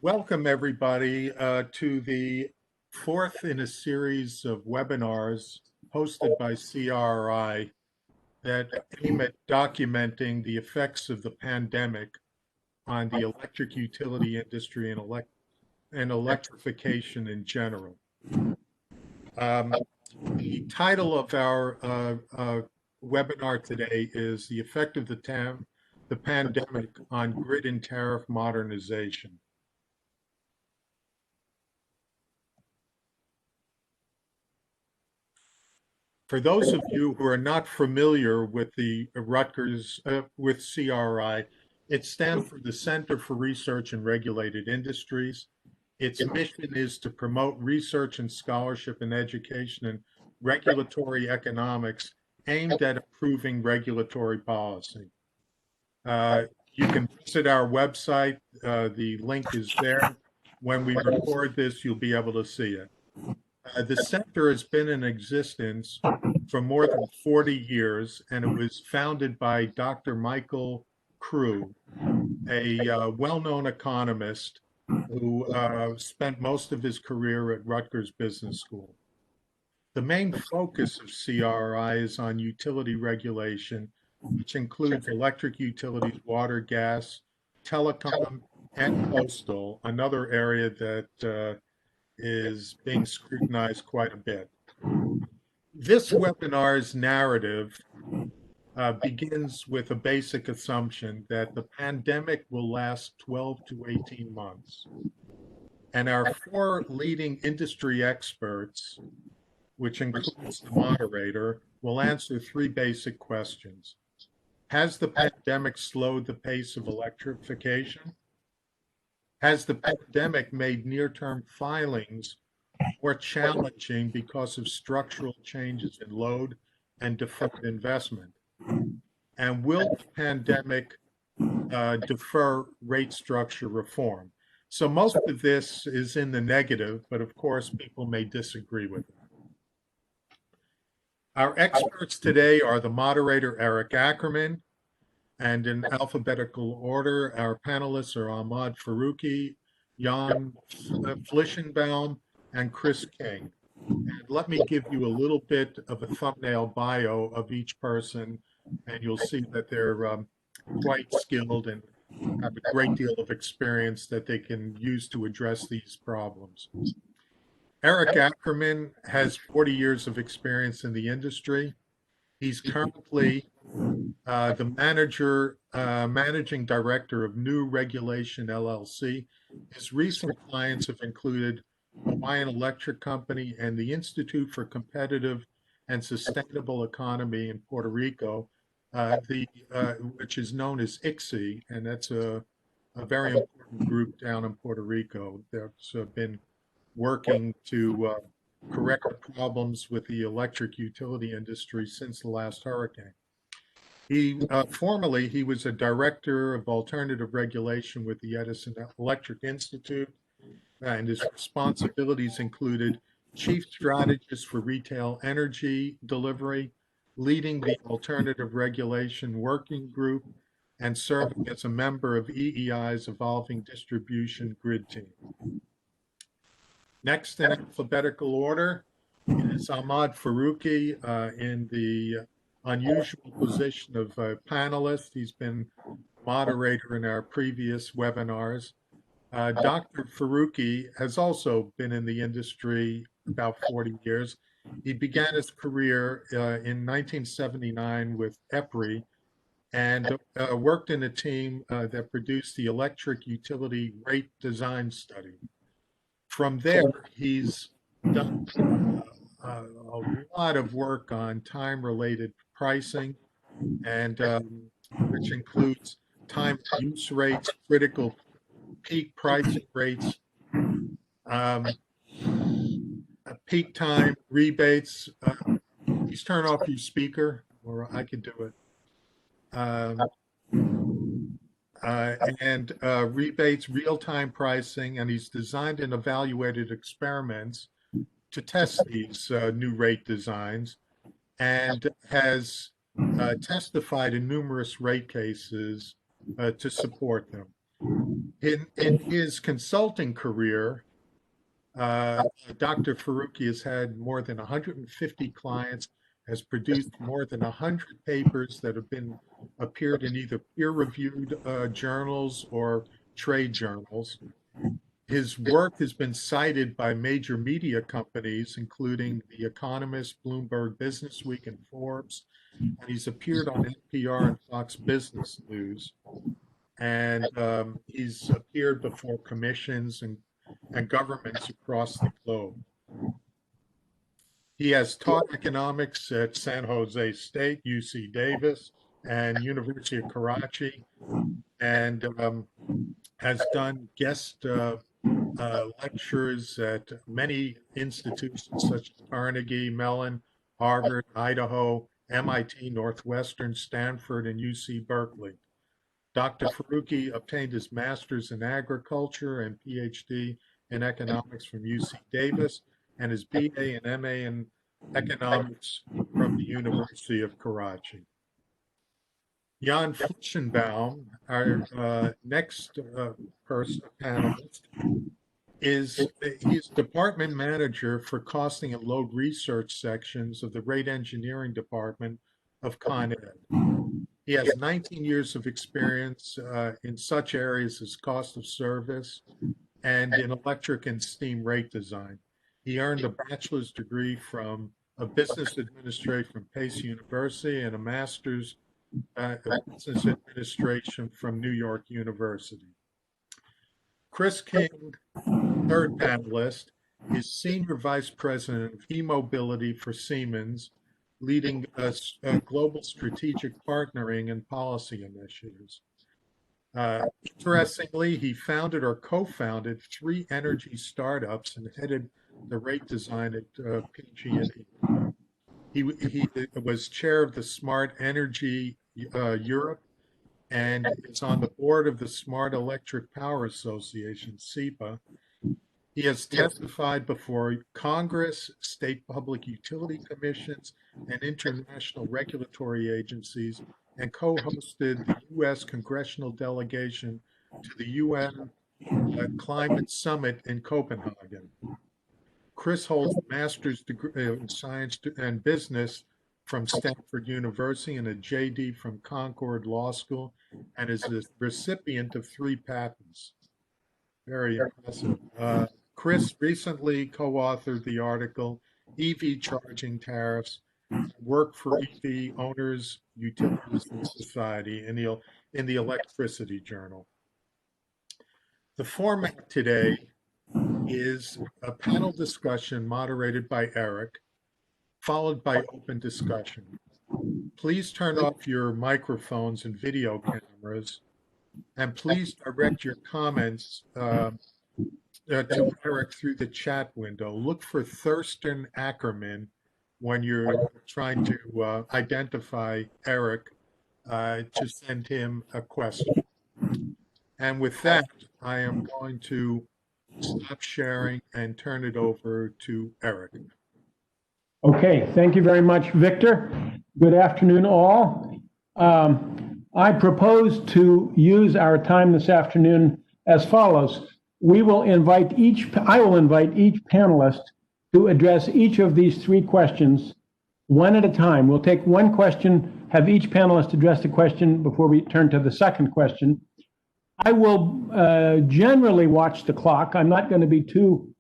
Welcome everybody to the fourth in a series of webinars hosted by CRI that aim at documenting the effects of the pandemic on the electric utility industry and electrification in general. The title of our webinar today is The Effect of the Pandemic on Grid and Tariff Modernization. For those of you who are not familiar with the Rutgers, with CRI, it stands for the Center for Research in Regulated Industries. Its mission is to promote research and scholarship in education and regulatory economics aimed at improving regulatory policy. You can visit our website. The link is there. When we record this, you'll be able to see it. The center has been in existence for more than 40 years, and it was founded by Dr. Michael Crew, a well-known economist who spent most of his career at Rutgers Business School. The main focus of CRI is on utility regulation, which includes electric utilities, water, gas, telecom, and postal, another area that is being scrutinized quite a bit. This webinar's narrative begins with a basic assumption that the pandemic will last 12 to 18 months. And our four leading industry experts, which includes the moderator, will answer three basic questions. Has the pandemic slowed the pace of electrification? Has the pandemic made near-term filings more challenging because of structural changes in load and deferred investment? And will the pandemic defer rate structure reform? So most of this is in the negative, but of course people may disagree with it. Our experts today are the moderator, Eric Ackerman, and in alphabetical order, our panelists are Ahmad Faruqui, Jan Flishenbaum, and Chris King. And let me give you a little bit of a thumbnail bio of each person, and you'll see that they're quite skilled and have a great deal of experience that they can use to address these problems. Eric Ackerman has 40 years of experience in the industry. He's currently the managing director of New Regulation LLC. His recent clients have included Hawaiian Electric Company and the Institute for Competitive and Sustainable Economy in Puerto Rico, which is known as ICSI, and that's a very important group down in Puerto Rico that's been working to correct the problems with the electric utility industry since the last hurricane. Formerly, he was a director of alternative regulation with the Edison Electric Institute, and his responsibilities included chief strategist for retail energy delivery, leading the alternative regulation working group, and serving as a member of EEI's evolving distribution grid team. Next in alphabetical order is Ahmad Faruqui in the unusual position of a panelist. He's been moderator in our previous webinars. Dr. Faruqui has also been in the industry about 40 years. He began his career in 1979 with EPRI and worked in a team that produced the electric utility rate design study. From there, he's done a lot of work on time-related pricing, and which includes time use rates, critical peak pricing rates, peak time rebates. Please turn off your speaker, or I could do it. And rebates, real-time pricing, and he's designed and evaluated experiments to test these new rate designs, and has testified in numerous rate cases to support them. In his consulting career, Dr. Faruqui has had more than 150 clients, has produced more than 100 papers that have been appeared in either peer-reviewed journals or trade journals. His work has been cited by major media companies, including The Economist, Bloomberg Businessweek, and Forbes, and he's appeared on NPR and Fox Business News. And he's appeared before commissions and governments across the globe. He has taught economics at San Jose State, UC Davis, and University of Karachi, and has done guest lectures at many institutions such as Carnegie Mellon, Harvard, Idaho, MIT, Northwestern, Stanford, and UC Berkeley. Dr. Faruqui obtained his master's in agriculture and PhD in economics from UC Davis and his BA and MA in economics from the University of Karachi. Jan Flishenbaum, our next panelist, he's department manager for costing and load research sections of the rate engineering department of Con Ed. He has 19 years of experience in such areas as cost of service and in electric and steam rate design. He earned a bachelor's degree from a business administration from Pace University and a master's in business administration from New York University. Chris King, third panelist, is Senior Vice President of E-Mobility for Siemens, leading global strategic partnering and policy initiatives. Interestingly, he founded or co-founded 3 energy startups and headed the rate design at PG&E. He was chair of the Smart Energy Europe and is on the board of the Smart Electric Power Association, SEPA. He has testified before Congress, state public utility commissions, and international regulatory agencies, and co-hosted the U.S. congressional delegation to the UN Climate Summit in Copenhagen. Chris holds a master's degree in science and business from Stanford University and a JD from Concord Law School, and is the recipient of 3 patents. Very impressive. Chris recently co-authored the article, EV Charging Tariffs, Work for EV Owners, Utilities, and Society in the Electricity Journal. The format today is a panel discussion moderated by Eric, followed by open discussion. Please turn off your microphones and video cameras, and please direct your comments to Eric through the chat window. Look for Thurston Ackerman when you're trying to identify Eric to send him a question. And with that, I am going to stop sharing and turn it over to Eric. Okay, thank you very much, Victor. Good afternoon, all. I propose to use our time this afternoon as follows. I will invite each panelist to address each of these 3 questions one at a time. We'll take one question, have each panelist address the question before we turn to the second question. I will generally watch the clock. I'm not going to be too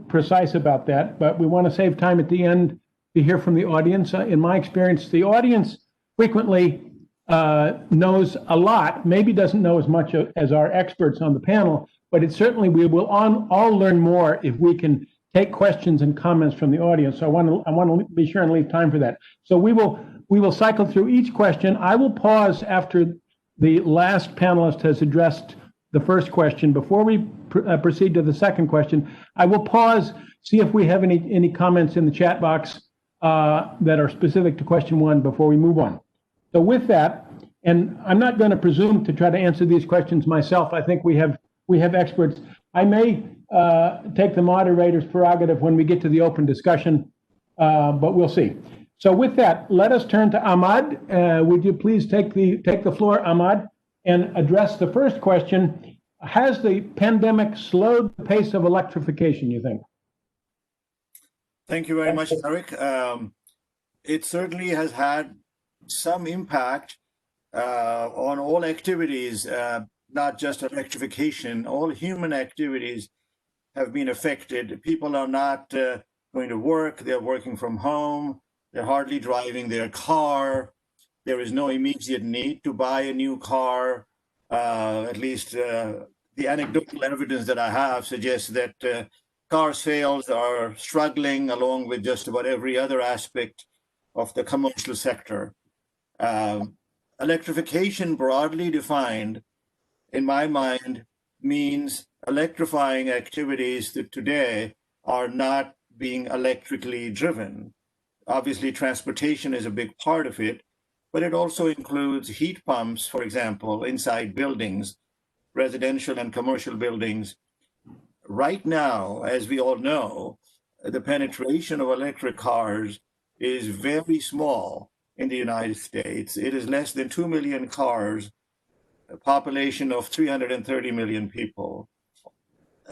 precise about that, but we want to save time at the end to hear from the audience. In my experience, the audience frequently knows a lot, maybe doesn't know as much as our experts on the panel, but it certainly we will all learn more if we can take questions and comments from the audience. So I want to be sure and leave time for that. So we will cycle through each question. I will pause after the last panelist has addressed the first question. Before we proceed to the second question, I will pause, see if we have any comments in the chat box that are specific to question 1 before we move on. So with that, and I'm not going to presume to try to answer these questions myself. I think we have experts. I may take the moderator's prerogative when we get to the open discussion, but we'll see. So with that, let us turn to Ahmad. Would you please take the floor, Ahmad, and address the first question? Has the pandemic slowed the pace of electrification, you think? Thank you very much, Eric. It certainly has had some impact on all activities, not just electrification. All human activities have been affected. People are not going to work. They're working from home. They're hardly driving their car. There is no immediate need to buy a new car. At least the anecdotal evidence that I have suggests that car sales are struggling along with just about every other aspect of the commercial sector. Electrification, broadly defined, in my mind, means electrifying activities that today are not being electrically driven. Obviously, transportation is a big part of it, but it also includes heat pumps, for example, inside buildings, residential and commercial buildings. Right now, as we all know, the penetration of electric cars is very small in the United States. It is less than 2 million cars, a population of 330 million people.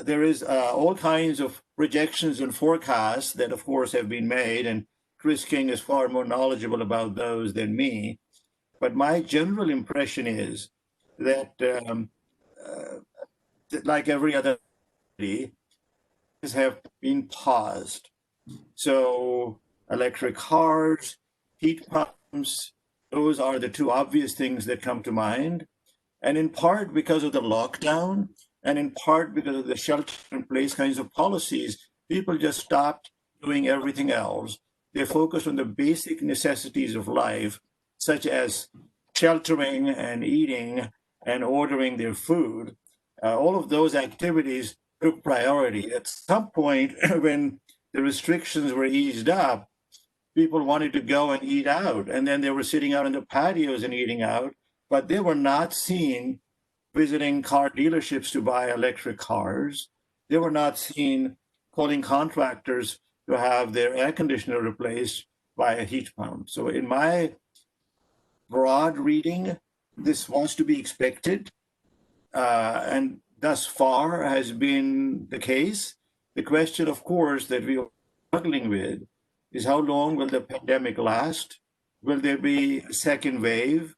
There is all kinds of projections and forecasts that, of course, have been made, and Chris King is far more knowledgeable about those than me. But my general impression is that, like every other city, have been paused. So electric cars, heat pumps, those are the two obvious things that come to mind. And in part because of the lockdown, and in part because of the shelter-in-place kinds of policies, people just stopped doing everything else. They focused on the basic necessities of life, such as sheltering and eating and ordering their food. All of those activities took priority. At some point, when the restrictions were eased up, people wanted to go and eat out, and then they were sitting out in the patios and eating out, but they were not seen visiting car dealerships to buy electric cars. They were not seen calling contractors to have their air conditioner replaced by a heat pump. So in my broad reading, this was to be expected, and thus far has been the case. The question, of course, that we are struggling with is how long will the pandemic last? Will there be a second wave?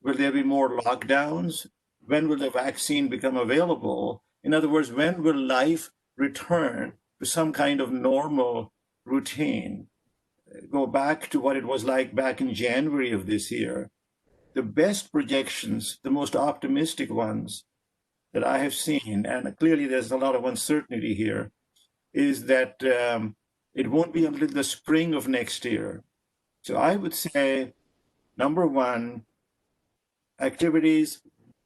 Will there be more lockdowns? When will the vaccine become available? In other words, when will life return to some kind of normal routine? Go back to what it was like back in January of this year. The best projections, the most optimistic ones that I have seen, and clearly there's a lot of uncertainty here, is that it won't be until the spring of next year. So I would say, number one, activities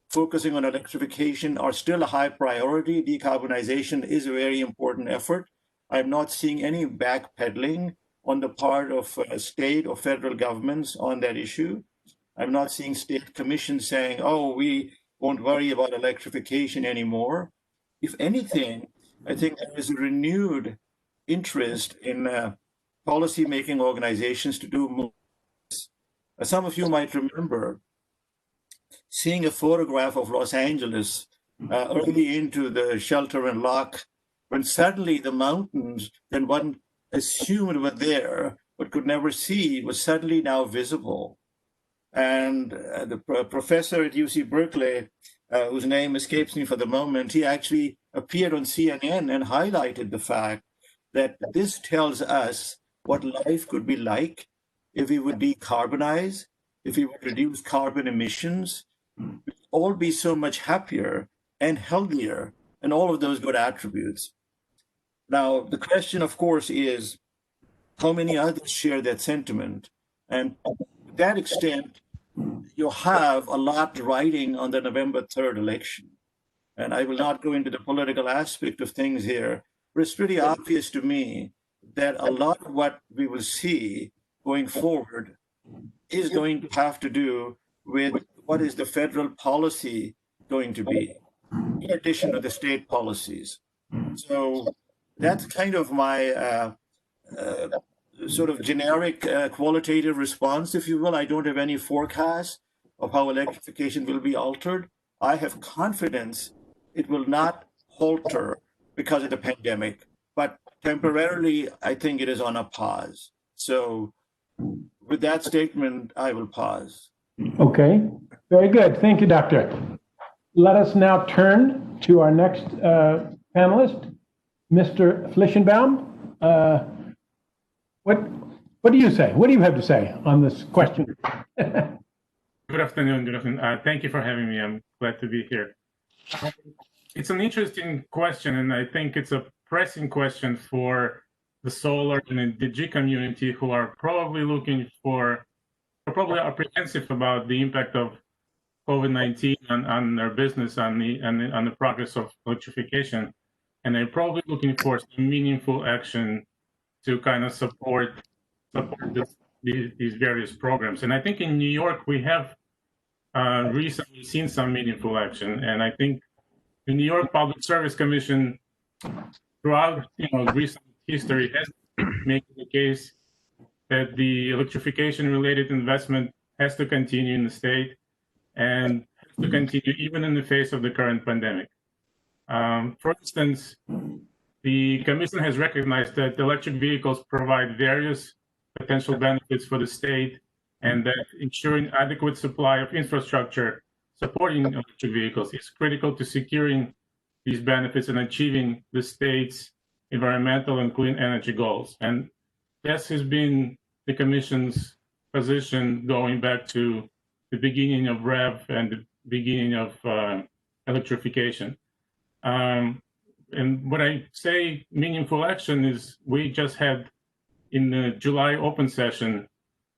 focusing on electrification are still a high priority. Decarbonization is a very important effort. I'm not seeing any backpedaling on the part of state or federal governments on that issue. I'm not seeing state commissions saying, oh, we won't worry about electrification anymore. If anything, I think there is a renewed interest in policy-making organizations to do more. Some of you might remember seeing a photograph of Los Angeles early into the shelter and lock, when suddenly the mountains that one assumed were there but could never see was suddenly now visible. And the professor at UC Berkeley, whose name escapes me for the moment, he actually appeared on CNN and highlighted the fact that this tells us what life could be like if we would decarbonize, if we would reduce carbon emissions. We'd all be so much happier and healthier, and all of those good attributes. Now, the question, of course, is how many others share that sentiment? And to that extent, you have a lot riding on the November 3rd election. And I will not go into the political aspect of things here, but it's pretty obvious to me that a lot of what we will see going forward is going to have to do with what is the federal policy going to be, in addition to the state policies. So that's kind of my sort of generic qualitative response, if you will. I don't have any forecast of how electrification will be altered. I have confidence it will not falter because of the pandemic, but temporarily, I think it is on a pause. So with that statement, I will pause. Okay, very good. Thank you, Doctor. Let us now turn to our next panelist, Mr. Flishenbaum. What do you say? What do you have to say on this question? Good afternoon. Good afternoon. Thank you for having me. I'm glad to be here. It's an interesting question, and I think it's a pressing question for the solar and the G community, who are probably probably apprehensive about the impact of COVID-19 on their business, on the progress of electrification, and they're probably looking for some meaningful action to kind of support these various programs. And I think in New York we have recently seen some meaningful action, and I think the New York Public Service Commission, throughout recent history, has made the case that the electrification-related investment has to continue in the state and has to continue even in the face of the current pandemic. For instance, the Commission has recognized that electric vehicles provide various potential benefits for the state, and that ensuring adequate supply of infrastructure supporting electric vehicles is critical to securing these benefits and achieving the state's environmental and clean energy goals. And this has been the Commission's position going back to the beginning of REV and the beginning of electrification. And when I say meaningful action is, we just had in the July open session,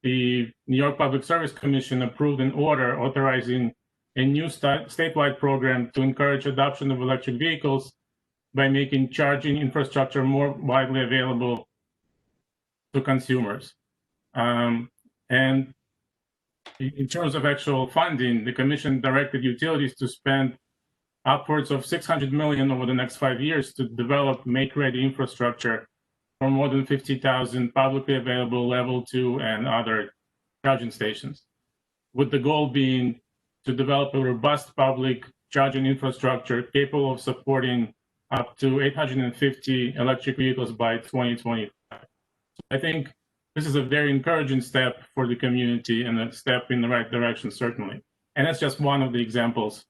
the New York Public Service Commission approved an order authorizing a new statewide program to encourage adoption of electric vehicles by making charging infrastructure more widely available to consumers. And in terms of actual funding, the Commission directed utilities to spend upwards of $600 million over the next 5 years to develop make-ready infrastructure for more than 50,000 publicly available level 2 and other charging stations, with the goal being to develop a robust public charging infrastructure capable of supporting up to 850 electric vehicles by 2025. I think this is a very encouraging step for the community and a step in the right direction, certainly. And that's just one of the examples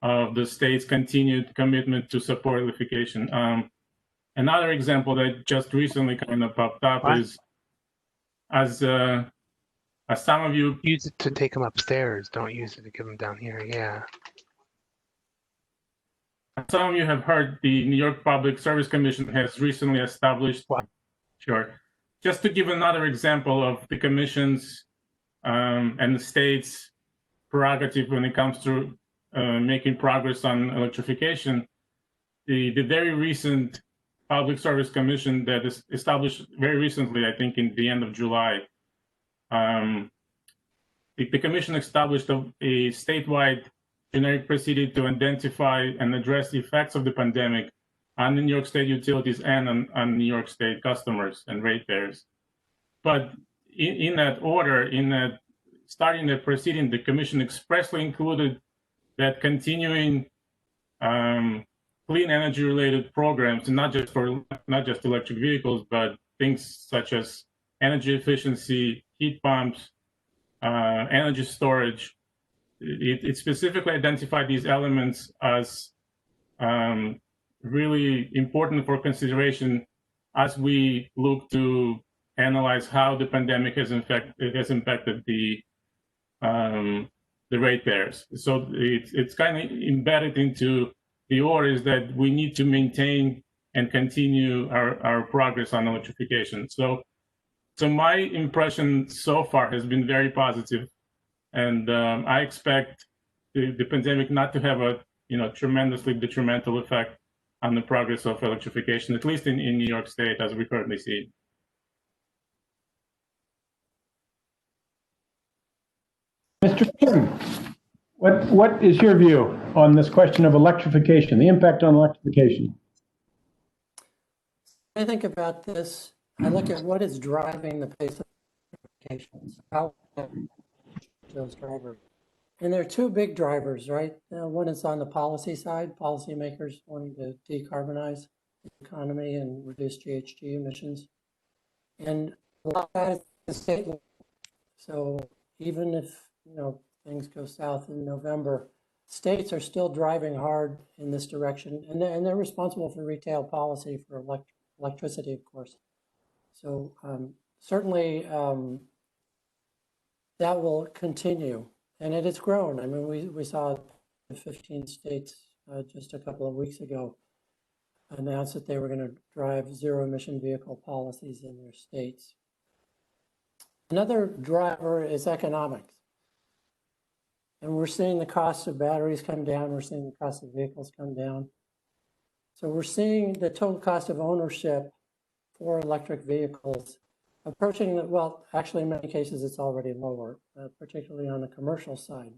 of the state's continued commitment to support electrification. Another example that just recently kind of popped up is, as some of you use it to take them upstairs. Don't use it to give them down here. Yeah. Some of you have heard the New York Public Service Commission has recently established. Sure. Just to give another example of the Commission's and the state's prerogative when it comes to making progress on electrification, the very recent Public Service Commission that is established very recently, I think in the end of July, the Commission established a statewide generic procedure to identify and address the effects of the pandemic on the New York State utilities and on New York State customers and ratepayers. But in that order, starting the proceeding, the Commission expressly included that continuing clean energy related programs, and not just electric vehicles, but things such as energy efficiency, heat pumps, energy storage. It specifically identified these elements as really important for consideration as we look to analyze how the pandemic has impacted the ratepayers. So it's kind of embedded into the order is that we need to maintain and continue our progress on electrification. So my impression so far has been very positive, and I expect the pandemic not to have a tremendously detrimental effect on the progress of electrification, at least in New York State as we currently see it. Mr. Kim, what is your view on this question of electrification, the impact on electrification? When I think about this, I look at what is driving the pace of electrification. How those drivers. And there are two big drivers, right? One is on the policy side, policymakers wanting to decarbonize the economy and reduce GHG emissions. And a lot of that is the state level. So even if, things go south in November, states are still driving hard in this direction, and they're responsible for retail policy for electricity, of course. So certainly that will continue, and it has grown. I mean, we saw 15 states just a couple of weeks ago announced that they were going to drive zero-emission vehicle policies in their states. Another driver is economics. And we're seeing the cost of batteries come down. We're seeing the cost of vehicles come down. So we're seeing the total cost of ownership for electric vehicles approaching the, well, actually in many cases it's already lower, particularly on the commercial side.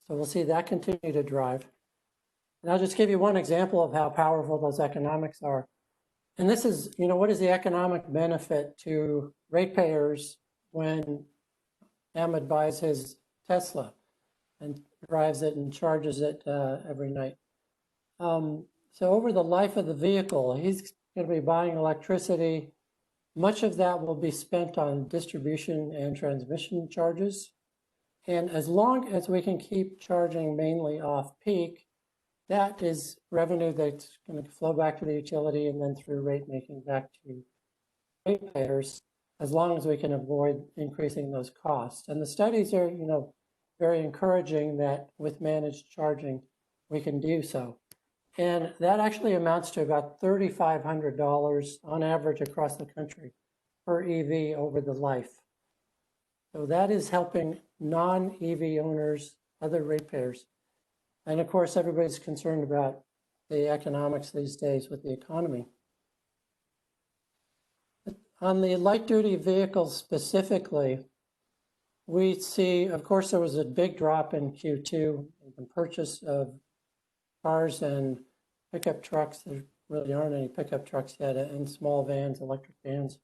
So we'll see that continue to drive. And I'll just give you one example of how powerful those economics are. And this is, what is the economic benefit to ratepayers when Ahmad buys his Tesla and drives it and charges it every night? So over the life of the vehicle, he's going to be buying electricity. Much of that will be spent on distribution and transmission charges. And as long as we can keep charging mainly off peak, that is revenue that's going to flow back to the utility and then through rate making back to ratepayers, as long as we can avoid increasing those costs. And the studies are, very encouraging that with managed charging, we can do so. And that actually amounts to about $3,500 on average across the country per EV over the life. So that is helping non-EV owners, other ratepayers. And of course, everybody's concerned about the economics these days with the economy. On the light duty vehicles specifically, we see, of course, there was a big drop in Q2 in the purchase of cars and pickup trucks. There really aren't any pickup trucks yet, and small vans, electric vans.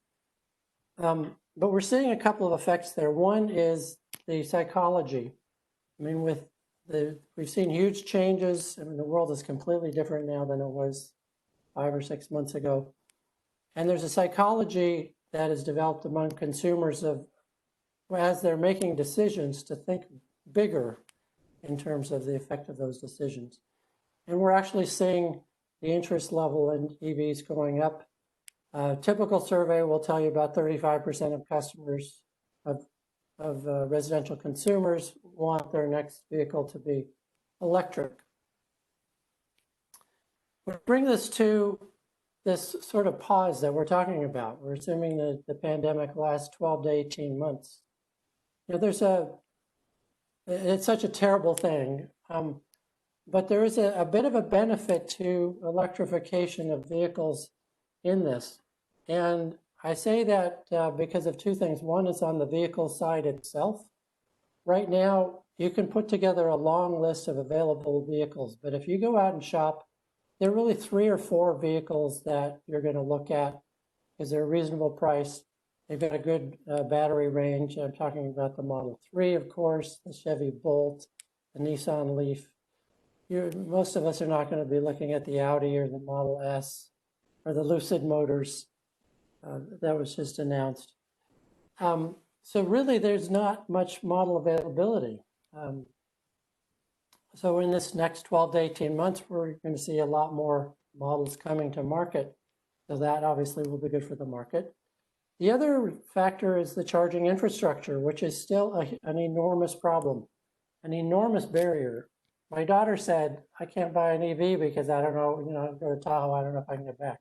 But we're seeing a couple of effects there. One is the psychology. I mean, we've seen huge changes. I mean, the world is completely different now than it was 5 or 6 months ago. And there's a psychology that is developed among consumers of, as they're making decisions, to think bigger in terms of the effect of those decisions. And we're actually seeing the interest level in EVs going up. A typical survey will tell you about 35% of customers, of residential consumers, want their next vehicle to be electric. We bring this to this sort of pause that we're talking about. We're assuming that the pandemic lasts 12 to 18 months. It's such a terrible thing. But there is a bit of a benefit to electrification of vehicles in this. And I say that because of two things. One is on the vehicle side itself. Right now, you can put together a long list of available vehicles, but if you go out and shop, there are really 3 or 4 vehicles that you're going to look at because they're a reasonable price. They've got a good battery range. I'm talking about the Model 3, of course, the Chevy Bolt, the Nissan Leaf. Most of us are not going to be looking at the Audi or the Model S or the Lucid Motors that was just announced. So really, there's not much model availability. So in this next 12 to 18 months, we're going to see a lot more models coming to market. So that obviously will be good for the market. The other factor is the charging infrastructure, which is still an enormous problem, an enormous barrier. My daughter said, I can't buy an EV because I don't know, go to Tahoe, I don't know if I can get back.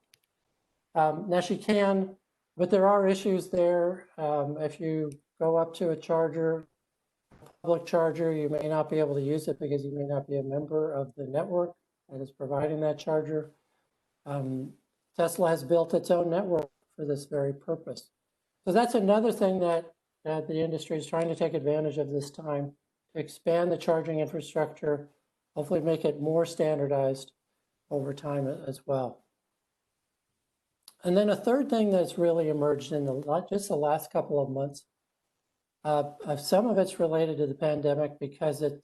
Now she can, but there are issues there. If you go up to a charger, public charger, you may not be able to use it because you may not be a member of the network that is providing that charger. Tesla has built its own network for this very purpose. So that's another thing that the industry is trying to take advantage of this time, to expand the charging infrastructure, hopefully make it more standardized over time as well. And then a third thing that's really emerged in just the last couple of months Some of it's related to the pandemic because it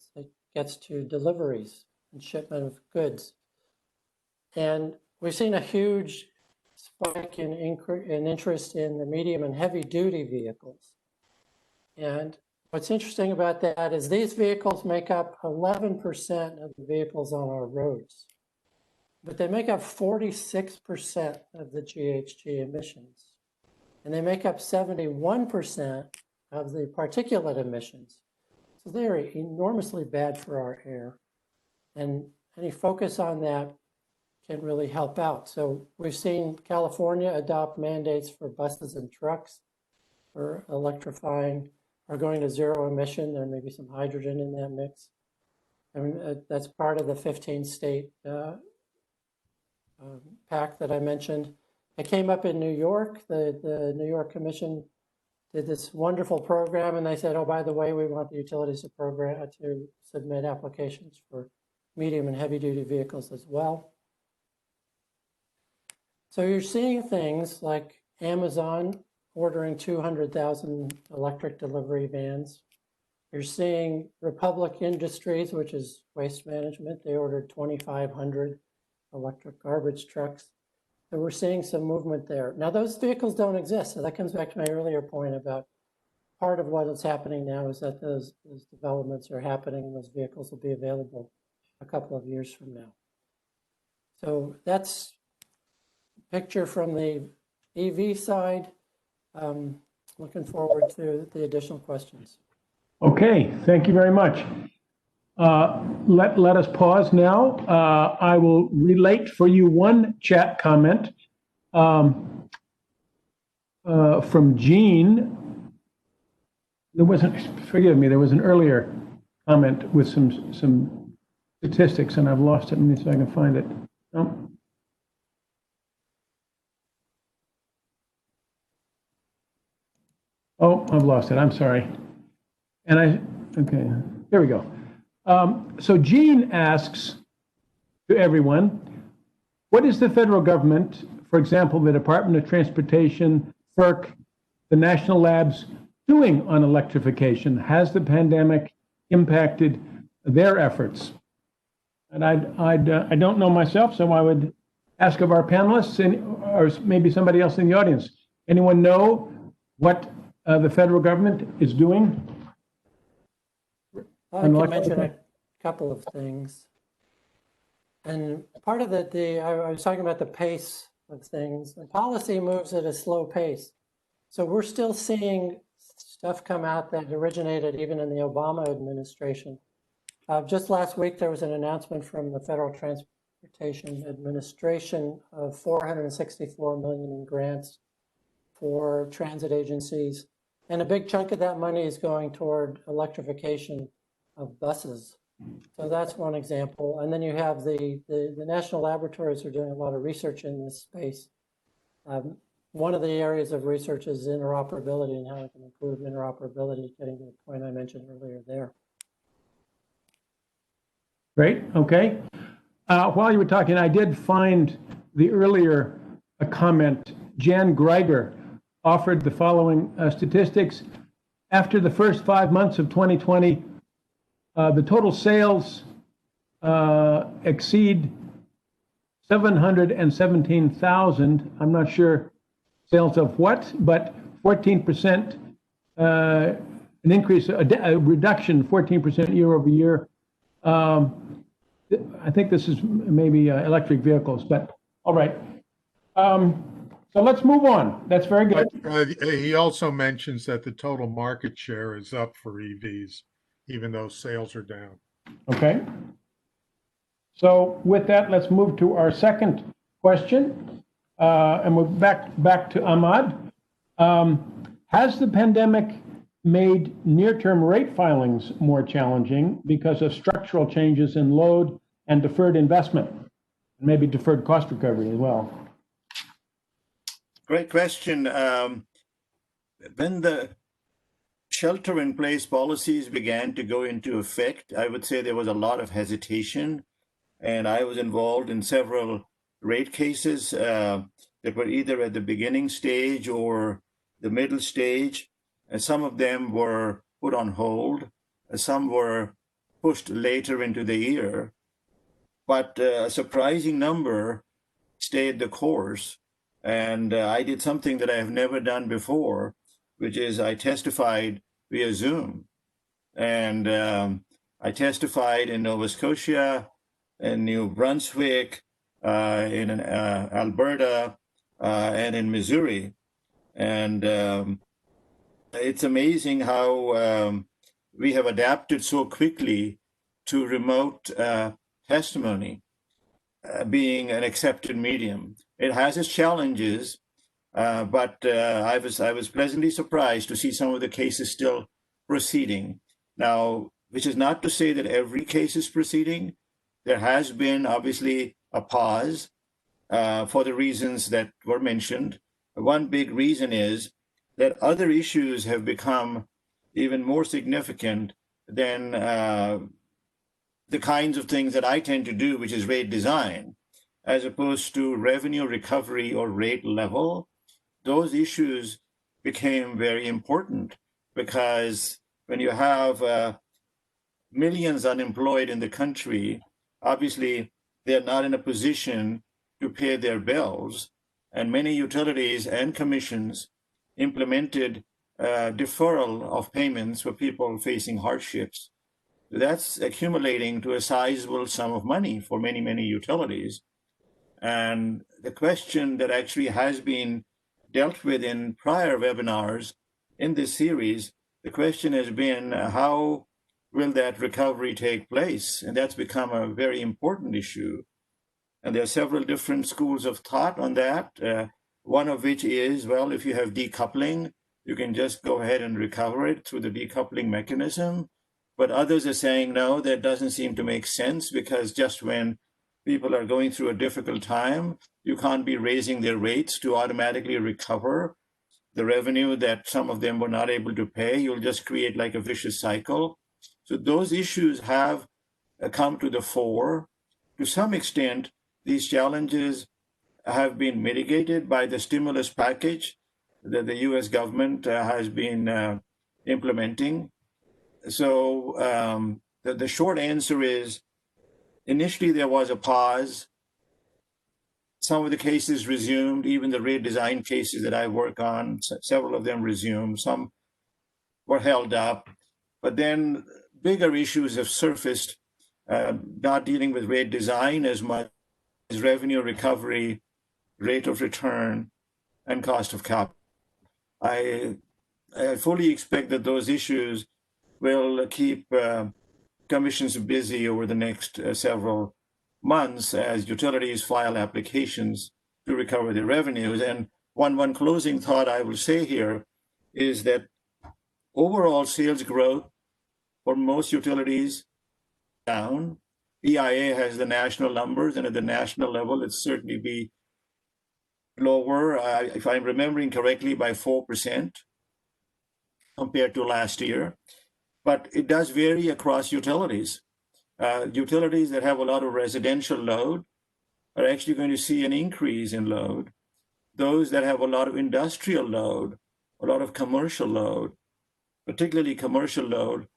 gets to deliveries and shipment of goods. And we've seen a huge spike in interest in the medium and heavy duty vehicles. And what's interesting about that is these vehicles make up 11% of the vehicles on our roads, but they make up 46% of the GHG emissions. And they make up 71% of the particulate emissions. So they're enormously bad for our air. And any focus on that can really help out. So we've seen California adopt mandates for buses and trucks for electrifying or going to zero emission. There may be some hydrogen in that mix. I mean, that's part of the 15-state pact that I mentioned. It came up in New York. The New York Commission did this wonderful program, and they said, oh, by the way, we want the utilities to submit applications for medium and heavy duty vehicles as well. So you're seeing things like Amazon ordering 200,000 electric delivery vans. You're seeing Republic Industries, which is waste management. They ordered 2,500 electric garbage trucks. So we're seeing some movement there. Now those vehicles don't exist. So that comes back to my earlier point about part of what is happening now is that those developments are happening and those vehicles will be available a couple of years from now. So that's a picture from the EV side. Looking forward to the additional questions. Okay, thank you very much. Let us pause now. I will relate for you one chat comment from Jean. There wasn't, forgive me, there was an earlier comment with some statistics, and I've lost it. Let me see if I can find it. No. Oh, I've lost it. I'm sorry. Okay, there we go. So Jean asks to everyone, what is the federal government, for example, the Department of Transportation, FERC, the national labs, doing on electrification? Has the pandemic impacted their efforts? And I don't know myself, so I would ask of our panelists or maybe somebody else in the audience. Anyone know what the federal government is doing? I can mention a couple of things. And part of it, I was talking about the pace of things. The policy moves at a slow pace. So we're still seeing stuff come out that originated even in the Obama administration. Just last week, there was an announcement from the Federal Transportation Administration of $464 million in grants for transit agencies. And a big chunk of that money is going toward electrification of buses. So that's one example. And then you have the national laboratories are doing a lot of research in this space. One of the areas of research is interoperability and how we can improve interoperability, getting to the point I mentioned earlier there. Great, okay. While you were talking, I did find the earlier comment. Jan Greiger offered the following statistics. After the first 5 months of 2020, the total sales exceed 717,000. I'm not sure sales of what, but 14%, an increase, a reduction, 14% year over year. I think this is maybe electric vehicles, but all right. So let's move on. That's very good. He also mentions that the total market share is up for EVs, even though sales are down. Okay. So with that, let's move to our second question. And we're back to Ahmad. Has the pandemic made near-term rate filings more challenging because of structural changes in load and deferred investment, and maybe deferred cost recovery as well? Great question. When the shelter-in-place policies began to go into effect, I would say there was a lot of hesitation, and I was involved in several rate cases that were either at the beginning stage or the middle stage. Some of them were put on hold. Some were pushed later into the year. But a surprising number stayed the course. And I did something that I have never done before, which is I testified via Zoom. And I testified in Nova Scotia, in New Brunswick, in Alberta, and in Missouri. And it's amazing how we have adapted so quickly to remote testimony being an accepted medium. It has its challenges, but I was pleasantly surprised to see some of the cases still proceeding. Now, which is not to say that every case is proceeding. There has been obviously a pause for the reasons that were mentioned. One big reason is that other issues have become even more significant than the kinds of things that I tend to do, which is rate design, as opposed to revenue recovery or rate level. Those issues became very important because when you have millions unemployed in the country, obviously they're not in a position to pay their bills. And many utilities and commissions implemented deferral of payments for people facing hardships. That's accumulating to a sizable sum of money for many, many utilities. And the question that actually has been dealt with in prior webinars in this series, the question has been how will that recovery take place? And that's become a very important issue. And there are several different schools of thought on that. One of which is, well, if you have decoupling, you can just go ahead and recover it through the decoupling mechanism. But others are saying, no, that doesn't seem to make sense because just when people are going through a difficult time, you can't be raising their rates to automatically recover the revenue that some of them were not able to pay. You'll just create like a vicious cycle. So those issues have come to the fore. To some extent, these challenges have been mitigated by the stimulus package that the US government has been implementing. So the short answer is, initially there was a pause. Some of the cases resumed, even the rate design cases that I work on, several of them resumed. Some were held up, but then bigger issues have surfaced, not dealing with rate design as much as revenue recovery, rate of return, and cost of capital. I fully expect that those issues will keep commissions busy over the next several months as utilities file applications to recover their revenues. And one closing thought I will say here is that overall sales growth for most utilities down. EIA has the national numbers, and at the national level, it's certainly be lower, if I'm remembering correctly, by 4% compared to last year. But it does vary across utilities. Utilities that have a lot of residential load are actually going to see an increase in load. Those that have a lot of industrial load, a lot of commercial load, particularly commercial load,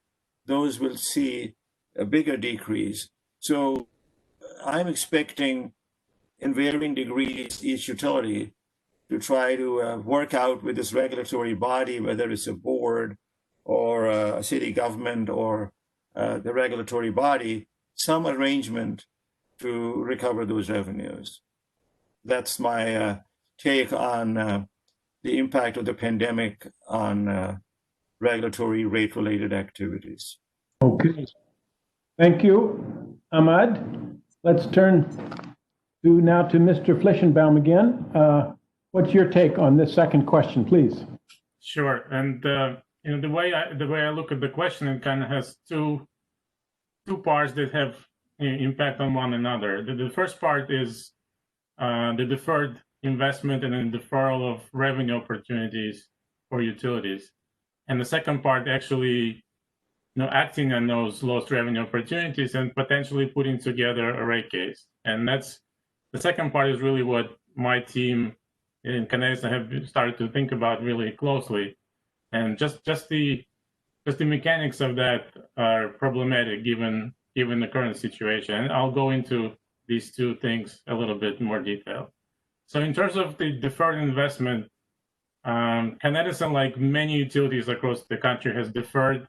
those will see a bigger decrease. So I'm expecting in varying degrees each utility to try to work out with this regulatory body, whether it's a board or a city government or the regulatory body, some arrangement to recover those revenues. That's my take on the impact of the pandemic on regulatory rate-related activities. Okay. Thank you, Ahmad. Let's turn now to Mr. Flishenbaum again. What's your take on this second question, please? Sure. And the way I look at the question, it kind of has two parts that have impact on one another. The first part is the deferred investment and then deferral of revenue opportunities for utilities, and the second part actually, acting on those lost revenue opportunities and potentially putting together a rate case. And that's the second part is really what my team in Canada have started to think about really closely. And just the mechanics of that are problematic given the current situation. And I'll go into these two things a little bit more detail. So in terms of the deferred investment, Con Edison, like many utilities across the country, has deferred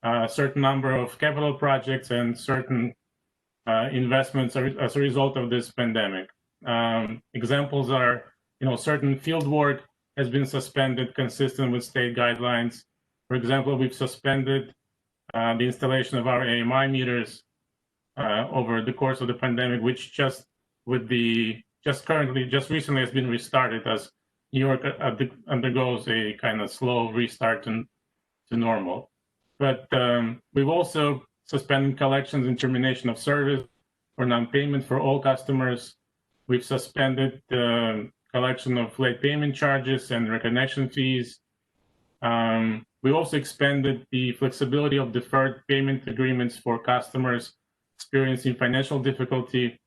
a certain number of capital projects and certain investments as a result of this pandemic. Examples are, certain field work has been suspended consistent with state guidelines. For example, we've suspended the installation of our AMI meters over the course of the pandemic, which just recently has been restarted as New York undergoes a kind of slow restart to normal. But we've also suspended collections and termination of service or non-payment for all customers. We've suspended the collection of late payment charges and reconnection fees. We also expanded the flexibility of deferred payment agreements for customers experiencing financial difficulty.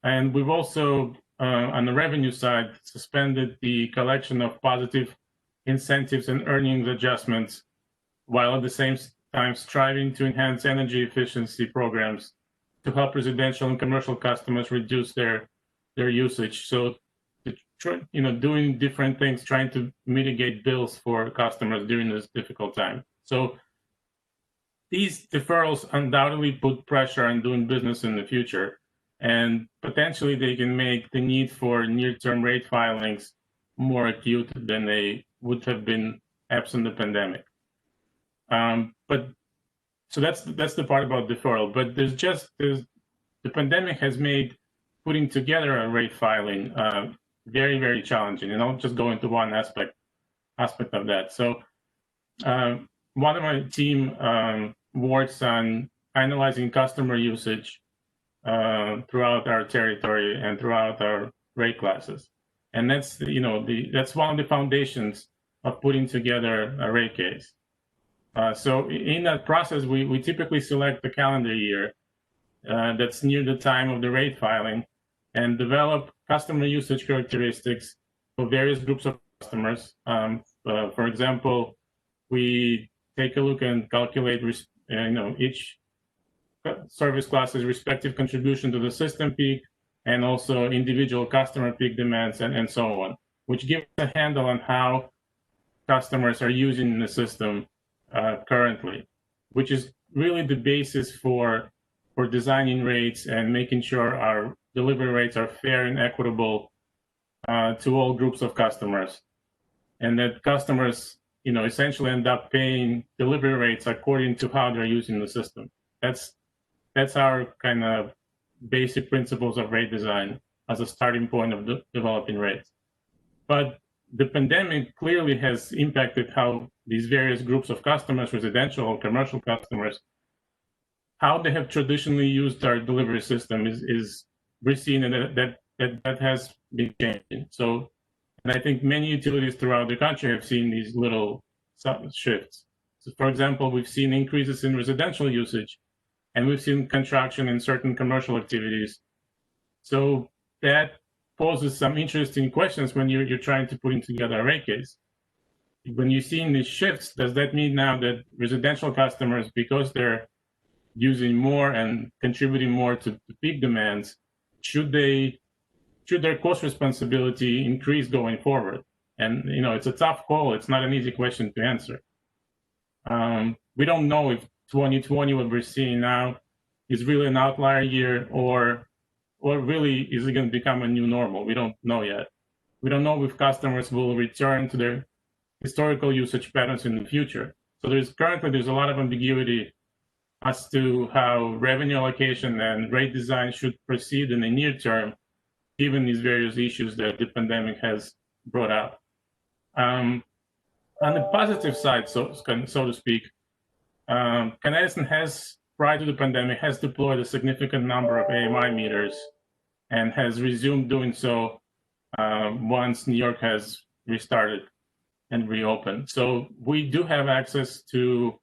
And we've also, on the revenue side, suspended the collection of positive incentives and earnings adjustments, while at the same time striving to enhance energy efficiency programs to help residential and commercial customers reduce their usage. So, doing different things, trying to mitigate bills for customers during this difficult time. So these deferrals undoubtedly put pressure on doing business in the future, and potentially they can make the need for near-term rate filings more acute than they would have been absent the pandemic. So that's the part about deferral. But the pandemic has made putting together a rate filing very, very challenging. And I'll just go into one aspect of that. So one of my team works on analyzing customer usage throughout our territory and throughout our rate classes. And that's that's one of the foundations of putting together a rate case. So in that process, we typically select the calendar year that's near the time of the rate filing and develop customer usage characteristics for various groups of customers. For example, we take a look and calculate each service class's respective contribution to the system peak and also individual customer peak demands and so on, which gives a handle on how customers are using the system currently, which is really the basis for designing rates and making sure our delivery rates are fair and equitable to all groups of customers, and that customers, essentially end up paying delivery rates according to how they're using the system. That's our kind of basic principles of rate design as a starting point of developing rates. But the pandemic clearly has impacted how these various groups of customers, residential or commercial customers, how they have traditionally used our delivery system is we're seeing that has been changing. So, and I think many utilities throughout the country have seen these little shifts. So, for example, we've seen increases in residential usage, and we've seen contraction in certain commercial activities. So that poses some interesting questions when you're trying to put together a rate case. When you're seeing these shifts, does that mean now that residential customers, because they're using more and contributing more to peak demands, should their cost responsibility increase going forward? And it's a tough call. It's not an easy question to answer. We don't know if 2020, what we're seeing now, is really an outlier year, or really is it going to become a new normal? We don't know yet. We don't know if customers will return to their historical usage patterns in the future. So there's a lot of ambiguity as to how revenue allocation and rate design should proceed in the near term, given these various issues that the pandemic has brought up. On the positive side, so to speak, Con Edison has, prior to the pandemic, has deployed a significant number of AMI meters and has resumed doing so once New York has restarted and reopened. So we do have access to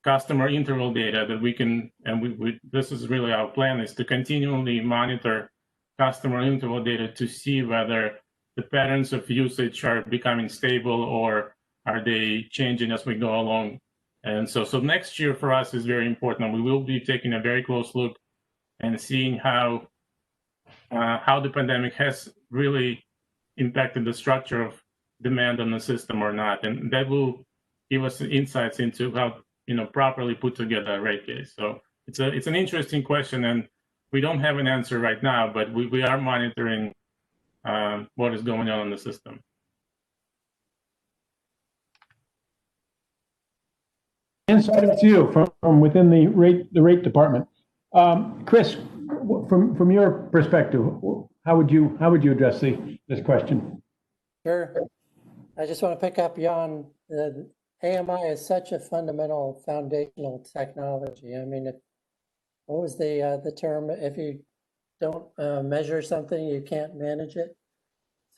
customer interval data that we can, and this is really our plan, is to continually monitor customer interval data to see whether the patterns of usage are becoming stable or Are they changing as we go along? And so next year for us is very important. We will be taking a very close look and seeing how the pandemic has really impacted the structure of demand on the system or not, and that will give us insights into how properly put together a rate case. So it's an interesting question, and we don't have an answer right now, but we are monitoring what is going on in the system. Insight view from within the rate department. Chris, from your perspective, how would you address this question? Sure. I just want to pick up Jan. AMI is such a fundamental foundational technology. I mean, what was the term? If you don't measure something, you can't manage it.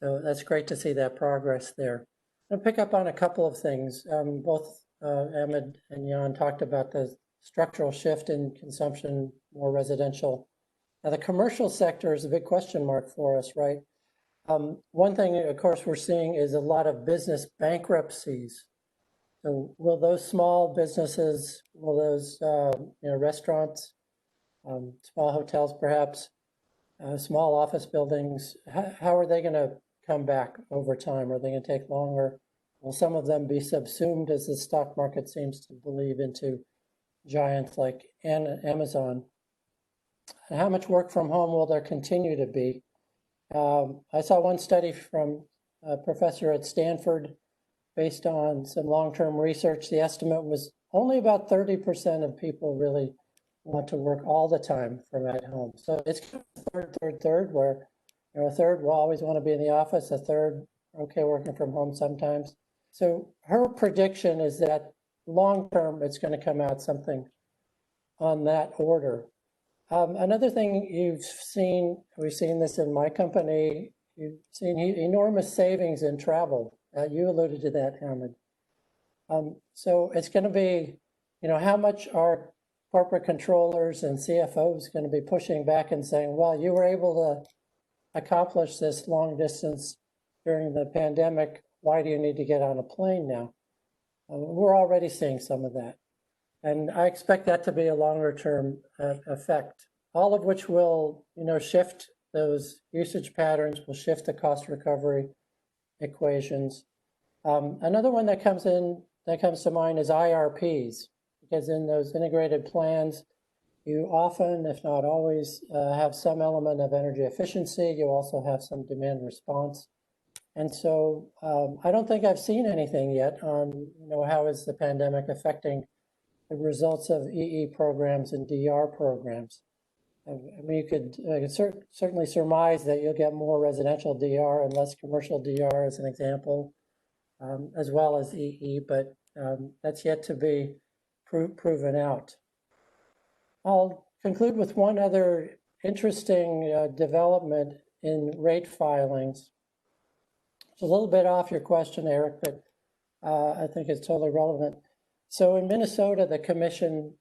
So that's great to see that progress there. I'll pick up on a couple of things. Both Ahmad and Jan talked about the structural shift in consumption, more residential. Now, the commercial sector is a big question mark for us, right? One thing, of course, we're seeing is a lot of business bankruptcies. So will those small businesses, will those restaurants, small hotels perhaps, small office buildings, how are they going to come back over time? Are they going to take longer? Will some of them be subsumed, as the stock market seems to believe, into giants like Amazon? And how much work from home will there continue to be? I saw one study from a professor at Stanford based on some long-term research. The estimate was only about 30% of people really want to work all the time from at home. So it's third, where a third will always want to be in the office, a third okay working from home sometimes. So her prediction is that long-term it's going to come out something on that order. Another thing we've seen this in my company, you've seen enormous savings in travel. You alluded to that, Ahmad. So it's going to be, how much are corporate controllers and CFOs going to be pushing back and saying, well, you were able to accomplish this long distance during the pandemic. Why do you need to get on a plane now? We're already seeing some of that. And I expect that to be a longer term effect, all of which will, shift those usage patterns, will shift the cost recovery equations. Another one that comes to mind is IRPs, because in those integrated plans, you often, if not always, have some element of energy efficiency. You also have some demand response. And so I don't think I've seen anything yet on, how is the pandemic affecting the results of EE programs and DR programs. I mean, you could certainly surmise that you'll get more residential DR and less commercial DR as an example, as well as EE, but that's yet to be proven out. I'll conclude with one other interesting development in rate filings. It's a little bit off your question, Eric, but I think it's totally relevant. So in Minnesota, the commission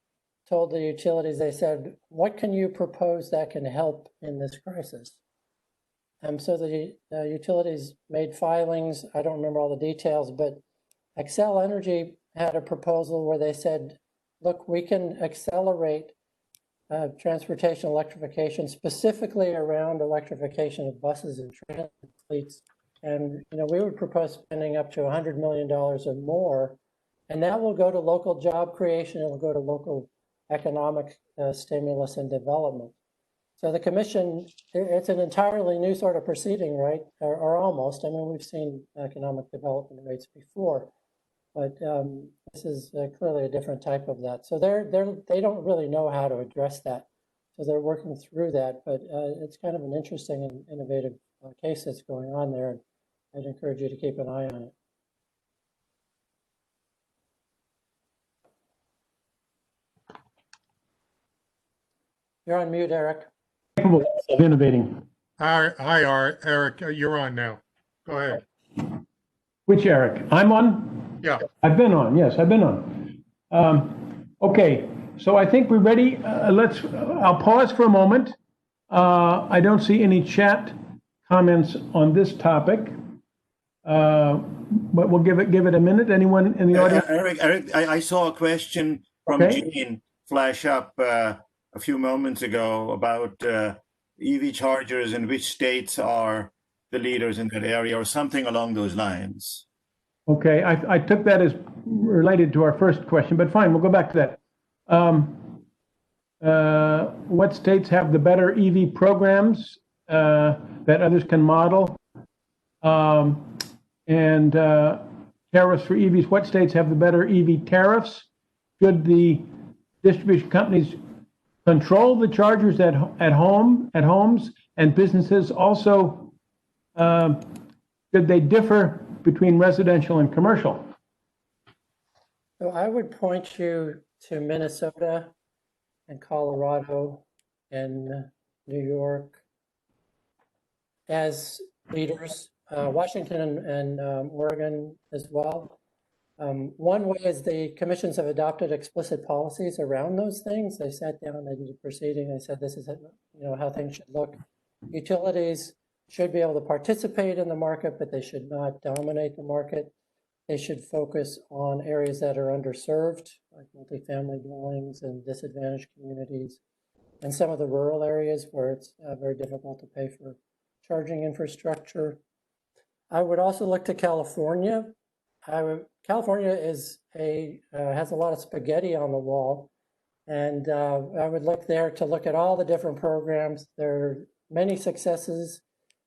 told the utilities, they said, what can you propose that can help in this crisis? So the utilities made filings. I don't remember all the details, but Xcel Energy had a proposal where they said, look, we can accelerate transportation electrification, specifically around electrification of buses and transit fleets. And we would propose spending up to $100 million or more, and that will go to local job creation. It will go to local economic stimulus and development. So the commission, it's an entirely new sort of proceeding, right? Or almost. I mean, we've seen economic development rates before, but this is clearly a different type of that. So they don't really know how to address that. So they're working through that, but it's kind of an interesting and innovative case that's going on there. And I'd encourage you to keep an eye on it. You're on mute, Eric. Capable of innovating. Hi, Eric, you're on now. Go ahead. Which Eric? I'm on? Yeah. I've been on, yes, I've been on. Okay, so I think we're ready. I'll pause for a moment. I don't see any chat comments on this topic. But we'll give it a minute. Anyone in the audience? Eric, I saw a question from Okay. Jane flash up a few moments ago about EV chargers and which states are the leaders in that area or something along those lines. Okay, I took that as related to our first question, but fine, we'll go back to that. What states have the better EV programs that others can model? And tariffs for EVs, what states have the better EV tariffs? Should the distribution companies control the chargers at homes and businesses? Also, should they differ between residential and commercial? So I would point you to Minnesota and Colorado and New York as leaders, Washington and Oregon as well. One way is the commissions have adopted explicit policies around those things. They sat down, they did a proceeding, they said this is how things should look. Utilities should be able to participate in the market, but they should not dominate the market. They should focus on areas that are underserved, like multifamily dwellings and disadvantaged communities, and some of the rural areas where it's very difficult to pay for charging infrastructure. I would also look to California. California has a lot of spaghetti on the wall, and I would look there to look at all the different programs. There are many successes.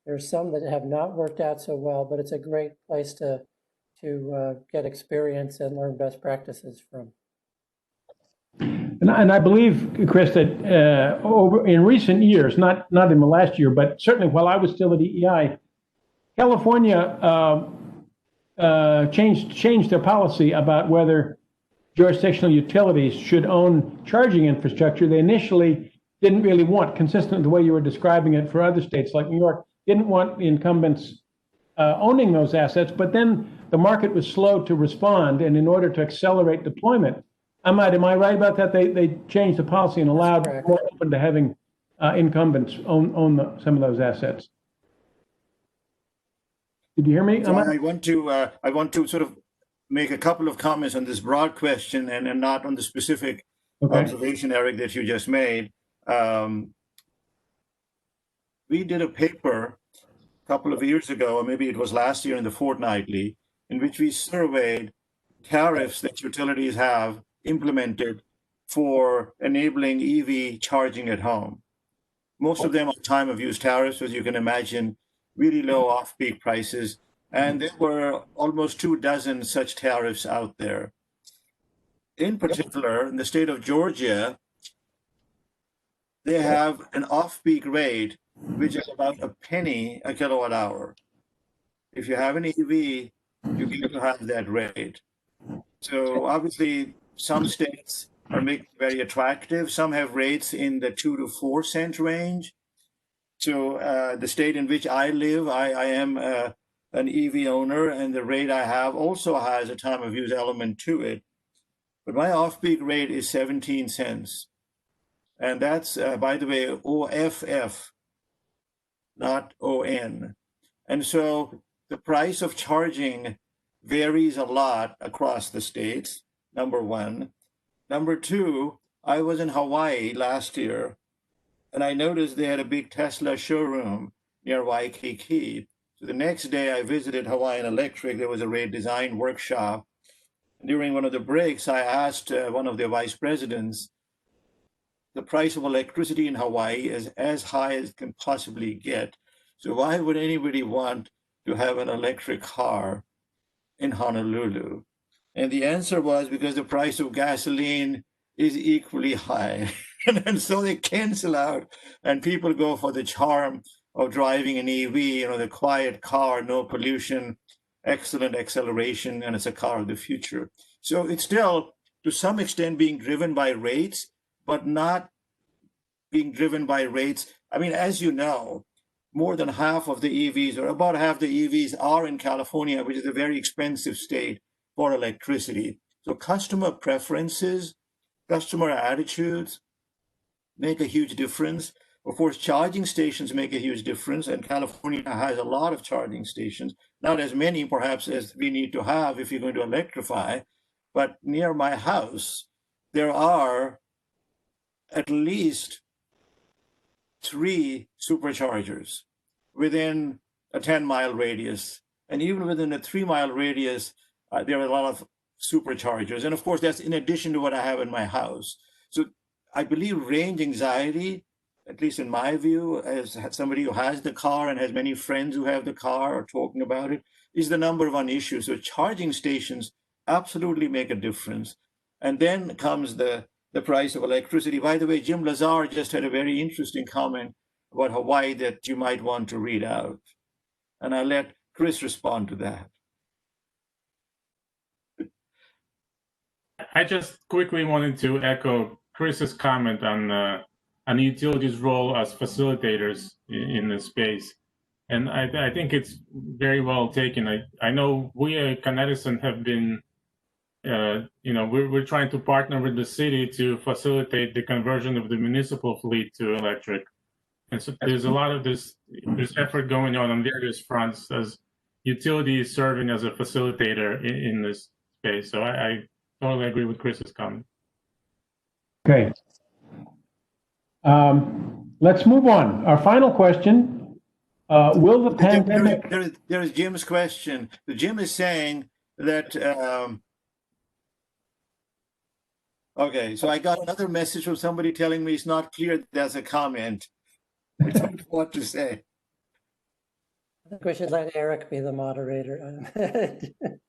There's some that have not worked out so well, but it's a great place to get experience and learn best practices from. And I believe, Chris, that in recent years, not in the last year, but certainly while I was still at EEI, California changed their policy about whether jurisdictional utilities should own charging infrastructure. They initially didn't really want, consistent with the way you were describing it for other states like New York, didn't want the incumbents owning those assets, but then the market was slow to respond, and in order to accelerate deployment, am I right about that? They changed the policy and allowed more open to having incumbents own some of those assets. Did you hear me? So I want to sort of make a couple of comments on this broad question and not on the specific observation, Eric, that you just made. We did a paper a couple of years ago, or maybe it was last year in the Fortnightly, in which we surveyed tariffs that utilities have implemented for enabling EV charging at home. Most of them are time of use tariffs, as you can imagine, really low off-peak prices, and there were almost 24 such tariffs out there. In particular, in the state of Georgia, they have an off-peak rate which is about a penny a kilowatt hour. If you have an EV, you get to have that rate. So obviously, some states are making it very attractive. Some have rates in the 2 to 4 cent range. So the state in which I live, I am an EV owner, and the rate I have also has a time of use element to it. But my off-peak rate is 17 cents. And that's, by the way, OFF, not ON. And so the price of charging varies a lot across the states, number one. Number two, I was in Hawaii last year, and I noticed they had a big Tesla showroom near Waikiki. So the next day I visited Hawaiian Electric. There was a rate design workshop. During one of the breaks, I asked one of their vice presidents, the price of electricity in Hawaii is as high as it can possibly get. So why would anybody want to have an electric car in Honolulu? And the answer was because the price of gasoline is equally high. And so they cancel out, and people go for the charm of driving an EV, the quiet car, no pollution, excellent acceleration, and it's a car of the future. So it's still, to some extent, being driven by rates, but not being driven by rates. I mean, as you know, more than half of the EVs, or about half the EVs, are in California, which is a very expensive state for electricity. So customer preferences, customer attitudes make a huge difference. Of course, charging stations make a huge difference, and California has a lot of charging stations, not as many perhaps as we need to have if you're going to electrify, but near my house, there are at least 3 superchargers within a 10-mile radius. And even within a 3-mile radius, there are a lot of superchargers. And of course, that's in addition to what I have in my house. So I believe range anxiety, at least in my view, as somebody who has the car and has many friends who have the car or talking about it, is the number one issue. So charging stations absolutely make a difference. And then comes the price of electricity. By the way, Jim Lazar just had a very interesting comment about Hawaii that you might want to read out. And I'll let Chris respond to that. I just quickly wanted to echo Chris's comment on utilities' role as facilitators in this space. And I think it's very well taken. I know we at Con Edison have been, we're trying to partner with the city to facilitate the conversion of the municipal fleet to electric. And so there's a lot of there's effort going on various fronts as utilities serving as a facilitator in this space. So I totally agree with Chris's comment. Okay. Let's move on. Our final question, will the pandemic... There is Jim's question. Jim is saying that, okay, so I got another message from somebody telling me it's not clear there's a comment. I don't know what to say. I think we should let Eric be the moderator.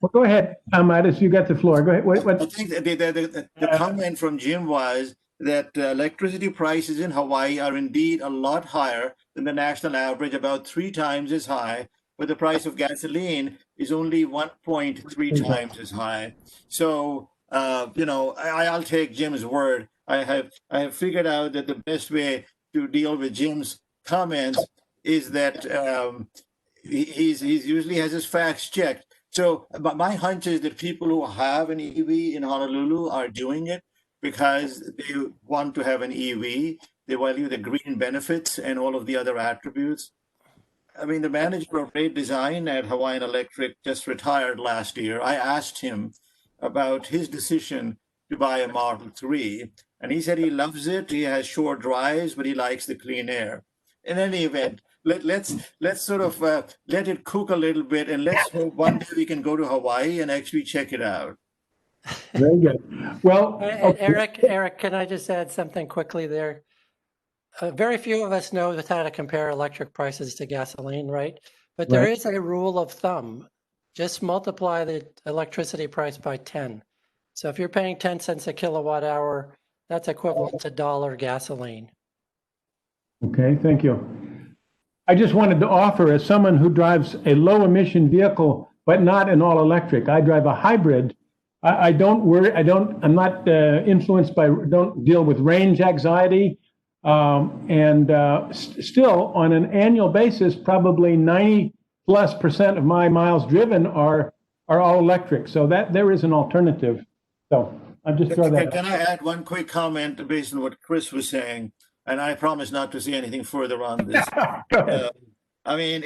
Well, go ahead, Ahmad, you got the floor. Go ahead. What? I think that the comment from Jim was that electricity prices in Hawaii are indeed a lot higher than the national average, about 3 times as high, but the price of gasoline is only 1.3 times as high. So, I'll take Jim's word. I have figured out that the best way to deal with Jim's comments is that he usually has his facts checked. So, but my hunch is that people who have an EV in Honolulu are doing it because they want to have an EV. They value the green benefits and all of the other attributes. I mean, the manager of rate design at Hawaiian Electric just retired last year. I asked him about his decision to buy a Model 3, and he said he loves it. He has short drives, but he likes the clean air. In any event, let's sort of let it cook a little bit, and let's hope one day we can go to Hawaii and actually check it out. Very good. Well, okay. Eric, can I just add something quickly there? Very few of us know how to compare electric prices to gasoline, right? But there is a rule of thumb. Just multiply the electricity price by 10. So if you're paying 10 cents a kilowatt hour, that's equivalent to $1 gasoline. Okay, thank you. I just wanted to offer, as someone who drives a low emission vehicle, but not an all electric, I drive a hybrid. I don't worry, I'm not influenced by, don't deal with range anxiety. Still on an annual basis, probably 90+% of my miles driven are all electric. So that there is an alternative. So I'm just throwing that. Can I add one quick comment based on what Chris was saying? And I promise not to say anything further on this. I mean,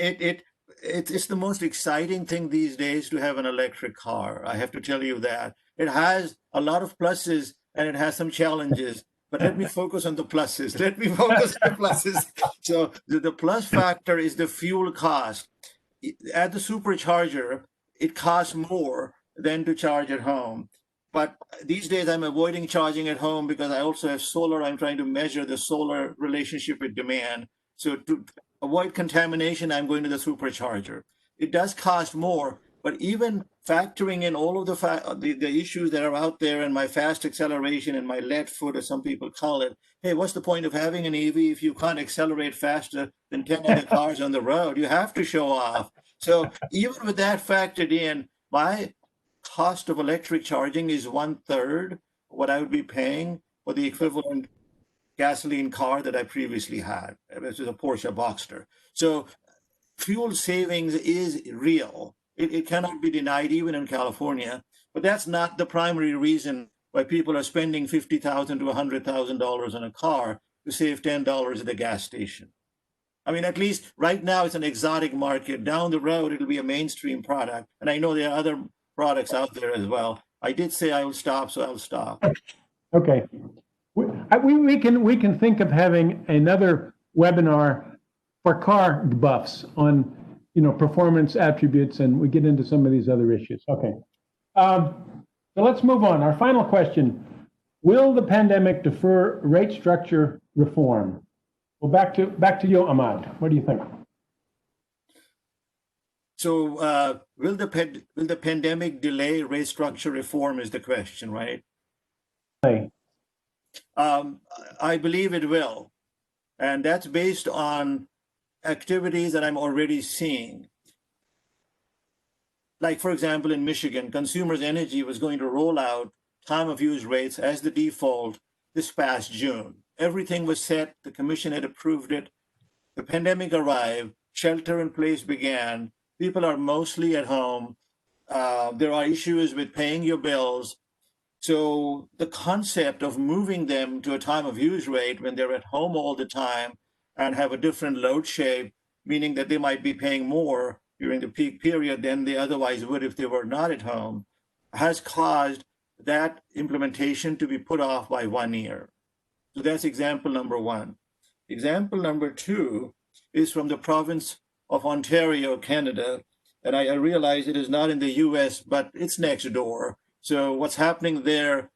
it's the most exciting thing these days to have an electric car. I have to tell you that. It has a lot of pluses and it has some challenges. But let me focus on the pluses. So the plus factor is the fuel cost. At the supercharger, it costs more than to charge at home. But these days I'm avoiding charging at home because I also have solar. I'm trying to measure the solar relationship with demand. So to avoid contamination, I'm going to the supercharger. It does cost more, but even factoring in all of the issues that are out there and my fast acceleration and my lead foot, as some people call it, hey, what's the point of having an EV if you can't accelerate faster than 10 other cars on the road? You have to show off. So even with that factored in, my cost of electric charging is 1/3 what I would be paying for the equivalent gasoline car that I previously had, which is a Porsche Boxster. So fuel savings is real. It cannot be denied even in California, but that's not the primary reason why people are spending $50,000 to $100,000 on a car. to save $10 at the gas station. I mean, at least right now it's an exotic market. Down the road, it'll be a mainstream product. And I know there are other products out there as well. I did say I will stop, so I'll stop. Okay. We can think of having another webinar for car buffs on, performance attributes, and we get into some of these other issues. Okay. So let's move on. Our final question: will the pandemic defer rate structure reform? Well, back to you, Ahmad. What do you think? So, will the pandemic delay rate structure reform? Is the question, right? Hey. I believe it will, and that's based on activities that I'm already seeing. Like, for example, in Michigan, Consumers Energy was going to roll out time of use rates as the default this past June. Everything was set, the commission had approved it. The pandemic arrived, shelter in place began, people are mostly at home. There are issues with paying your bills. So the concept of moving them to a time of use rate when they're at home all the time and have a different load shape, meaning that they might be paying more during the peak period than they otherwise would if they were not at home, has caused that implementation to be put off by 1 year. So that's example number one. Example number two is from the province of Ontario, Canada. And I realize it is not in the US, but it's next door. So what's happening there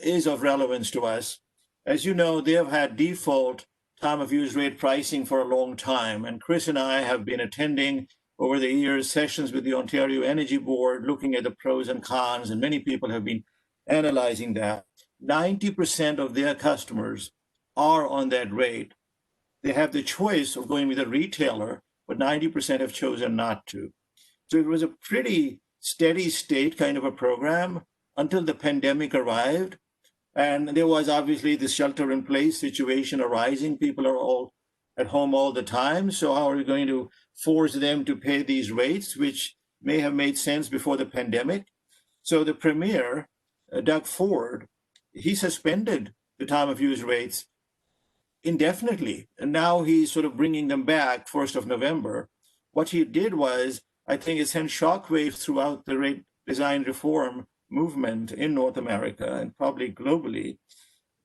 is of relevance to us. As you know, they have had default time of use rate pricing for a long time. And Chris and I have been attending over the years sessions with the Ontario Energy Board, looking at the pros and cons, and many people have been analyzing that. 90% of their customers are on that rate. They have the choice of going with a retailer, but 90% have chosen not to. So it was a pretty steady state kind of a program until the pandemic arrived. And there was obviously the shelter in place situation arising. People are all at home all the time. So how are we going to force them to pay these rates, which may have made sense before the pandemic? So the premier, Doug Ford, he suspended the time of use rates indefinitely. And now he's sort of bringing them back 1st of November. What he did was, I think it sent shockwaves throughout the rate design reform movement in North America and probably globally.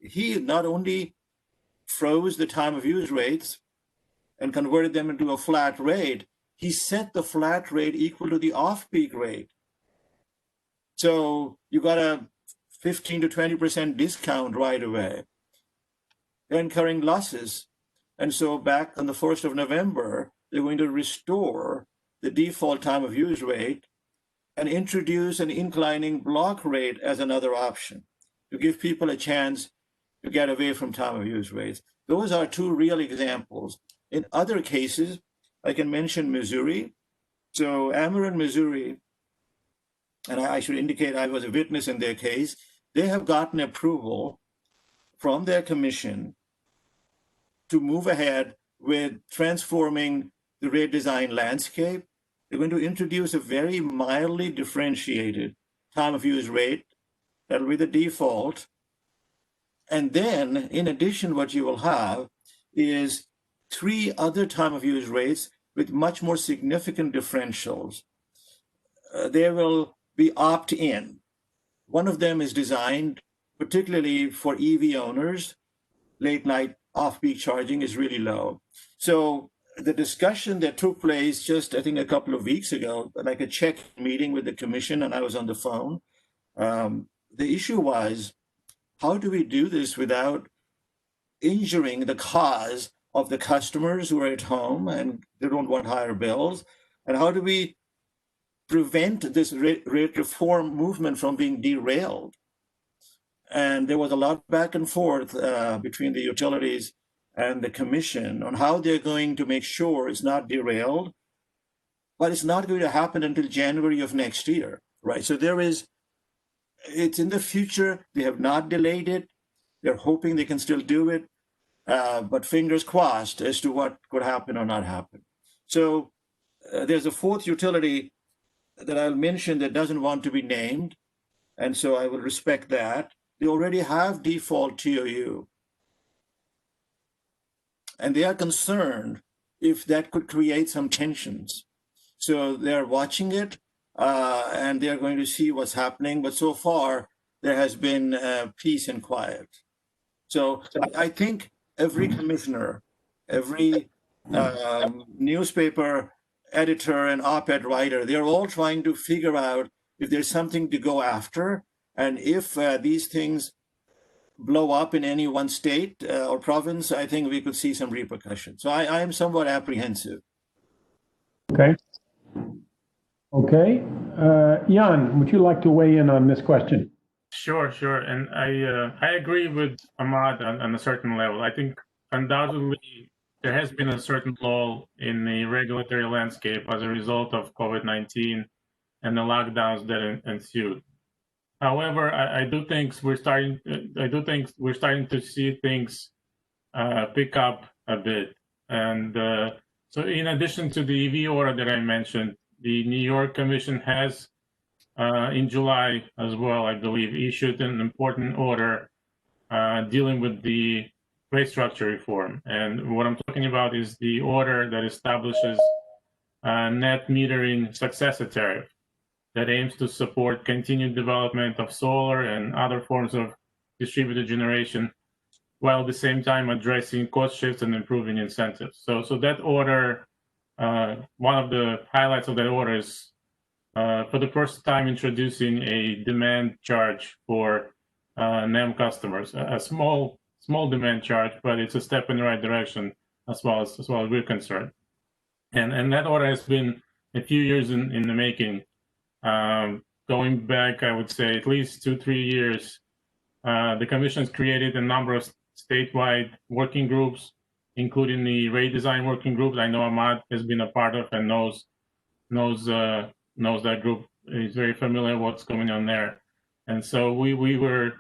He not only froze the time of use rates and converted them into a flat rate, he set the flat rate equal to the off-peak rate. So you got a 15 to 20% discount right away. They're incurring losses. And so back on the 1st of November, they're going to restore the default time of use rate and introduce an inclining block rate as another option to give people a chance to get away from time of use rates. Those are two real examples. In other cases, I can mention Missouri. So Ameren, Missouri, and I should indicate I was a witness in their case, they have gotten approval from their commission to move ahead with transforming the rate design landscape. They're going to introduce a very mildly differentiated time of use rate. That'll be the default. And then, in addition, what you will have is 3 other time of use rates with much more significant differentials. There will be opt-in. One of them is designed particularly for EV owners. Late night off-peak charging is really low. So the discussion that took place just, I think, a couple of weeks ago, like a check meeting with the commission, and I was on the phone. The issue was, how do we do this without injuring the cause of the customers who are at home and they don't want higher bills? And how do we prevent this rate reform movement from being derailed? And there was a lot back and forth between the utilities and the commission on how they're going to make sure it's not derailed, but it's not going to happen until January of next year, right? So it's in the future. They have not delayed it. They're hoping they can still do it, but fingers crossed as to what could happen or not happen. So there's a fourth utility that I'll mention that doesn't want to be named, and so I will respect that. They already have default TOU. and they are concerned if that could create some tensions. So they're watching it, and they're going to see what's happening. But so far, there has been peace and quiet. So I think every commissioner, every newspaper editor and op-ed writer, they're all trying to figure out if there's something to go after, and if these things blow up in any one state or province, I think we could see some repercussions. So I am somewhat apprehensive. Okay. Okay. Jan, would you like to weigh in on this question? Sure. And I agree with Ahmad on a certain level. I think undoubtedly there has been a certain lull in the regulatory landscape as a result of COVID-19 and the lockdowns that ensued. However, I do think we're starting to see things pick up a bit. And so in addition to the EV order that I mentioned, the New York Commission has in July as well, I believe, issued an important order dealing with the rate structure reform. And what I'm talking about is the order that establishes net metering successor tariff that aims to support continued development of solar and other forms of distributed generation, while at the same time addressing cost shifts and improving incentives. So that order, one of the highlights of that order is for the first time introducing a demand charge for NEM customers, a small demand charge, but it's a step in the right direction as far as we're concerned. And that order has been a few years in the making. Going back, I would say at least 2-3 years, the Commission's created a number of statewide working groups, including the rate design working group that I know Ahmad has been a part of and knows that group. He's very familiar with what's going on there. And so we were,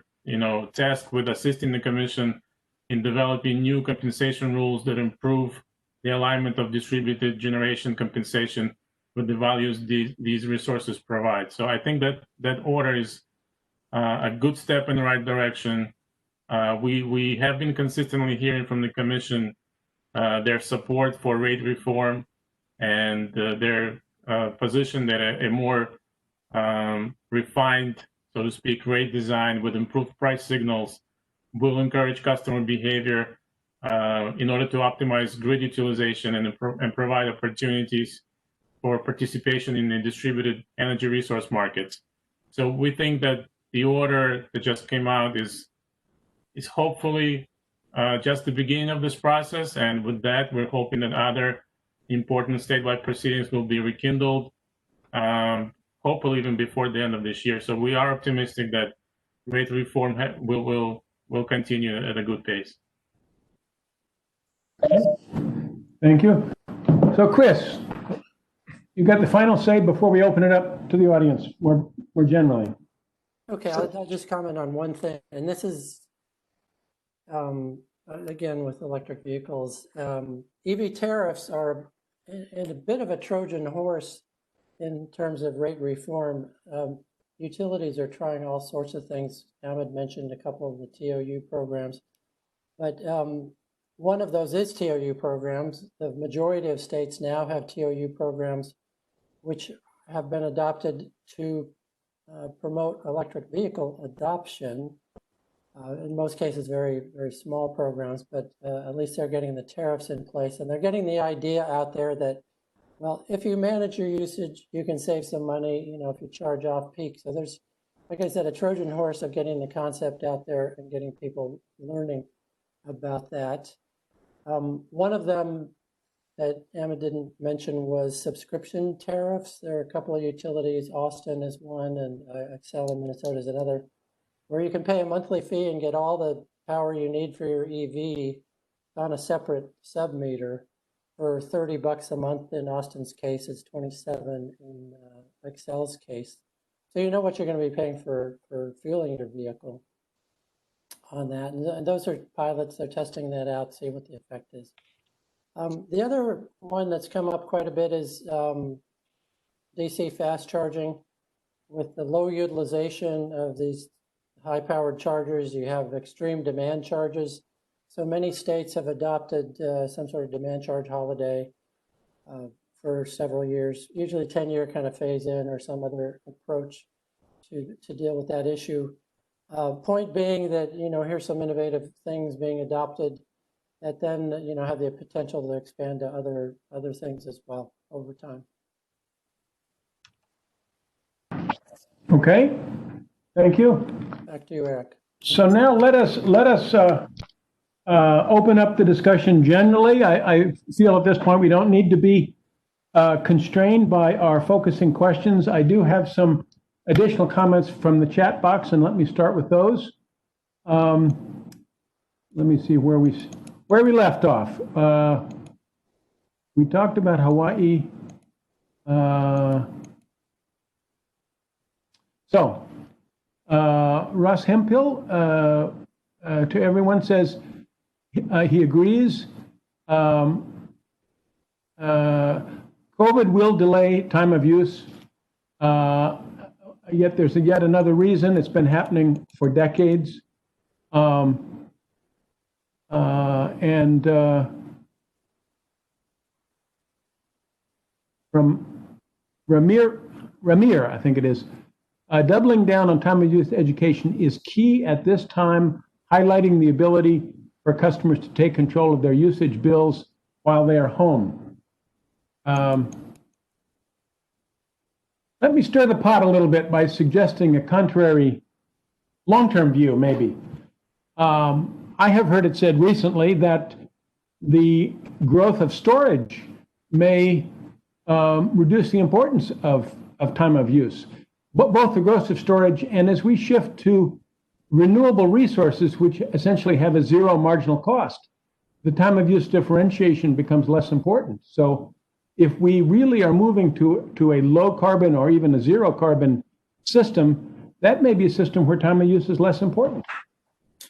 tasked with assisting the Commission in developing new compensation rules that improve the alignment of distributed generation compensation with the values these resources provide. So I think that order is a good step in the right direction. We have been consistently hearing from the Commission their support for rate reform and their position that a more refined, so to speak, rate design with improved price signals will encourage customer behavior in order to optimize grid utilization and provide opportunities for participation in the distributed energy resource markets. So we think that the order that just came out is hopefully just the beginning of this process. And with that, we're hoping that other important statewide proceedings will be rekindled, hopefully even before the end of this year. So we are optimistic that rate reform will continue at a good pace. Thank you. So Chris, you got the final say before we open it up to the audience more generally. Okay, I'll just comment on one thing, and this is, again, with electric vehicles. EV tariffs are in a bit of a Trojan horse in terms of rate reform. Utilities are trying all sorts of things. Ahmad mentioned a couple of the TOU programs, but one of those is TOU programs. The majority of states now have TOU programs which have been adopted to promote electric vehicle adoption. In most cases, very, very small programs, but at least they're getting the tariffs in place, and they're getting the idea out there that, well, if you manage your usage, you can save some money, if you charge off peak. So there's, like I said, a Trojan horse of getting the concept out there and getting people learning about that. One of them that Emma didn't mention was subscription tariffs. There are a couple of utilities, Austin is one, and Excel in Minnesota is another, where you can pay a monthly fee and get all the power you need for your EV on a separate sub-meter for $30 a month. In Austin's case, it's $27 in Excel's case. So you know what you're going to be paying for fueling your vehicle on that. And those are pilots. They're testing that out, see what the effect is. The other one that's come up quite a bit is DC fast charging. With the low utilization of these high-powered chargers, you have extreme demand charges. So many states have adopted some sort of demand charge holiday for several years, usually 10-year kind of phase in or some other approach to deal with that issue. Point being that, here's some innovative things being adopted that then, have the potential to expand to other things as well over time. Okay, thank you. Back to you, Eric. So now let us open up the discussion generally. I feel at this point we don't need to be constrained by our focusing questions. I do have some additional comments from the chat box, and let me start with those. Let me see where we left off. We talked about Hawaii. Russ Hemphill, to everyone, says he agrees. COVID will delay time of use, yet there's yet another reason. It's been happening for decades. From Ramir, I think it is, doubling down on time of use education is key at this time, highlighting the ability for customers to take control of their usage bills while they are home. Let me stir the pot a little bit by suggesting a contrary long-term view, maybe. I have heard it said recently that the growth of storage may reduce the importance of time of use, but both the growth of storage and as we shift to renewable resources, which essentially have a zero marginal cost, the time of use differentiation becomes less important. So if we really are moving to a low carbon or even a zero carbon system, that may be a system where time of use is less important.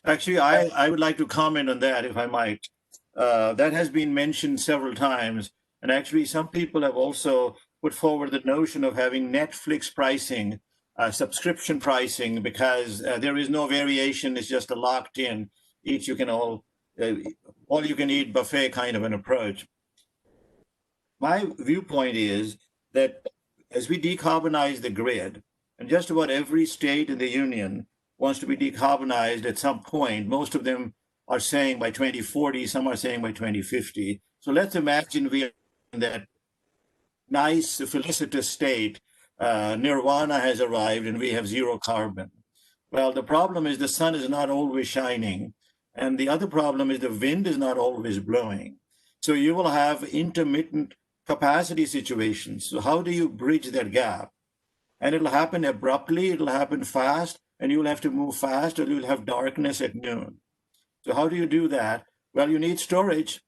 Actually, I would like to comment on that, if I might. That has been mentioned several times. And actually, some people have also put forward the notion of having Netflix pricing, subscription pricing, because there is no variation. It's just a locked in, each you can all you can eat buffet kind of an approach. My viewpoint is that as we decarbonize the grid, and just about every state in the union wants to be decarbonized at some point, most of them are saying by 2040, some are saying by 2050. So let's imagine we are in that nice, felicitous state. Nirvana has arrived and we have zero carbon. Well, the problem is the sun is not always shining. And the other problem is the wind is not always blowing. So you will have intermittent capacity situations. So how do you bridge that gap? And it'll happen abruptly, it'll happen fast, and you'll have to move fast or you'll have darkness at noon. So how do you do that? Well, you need storage.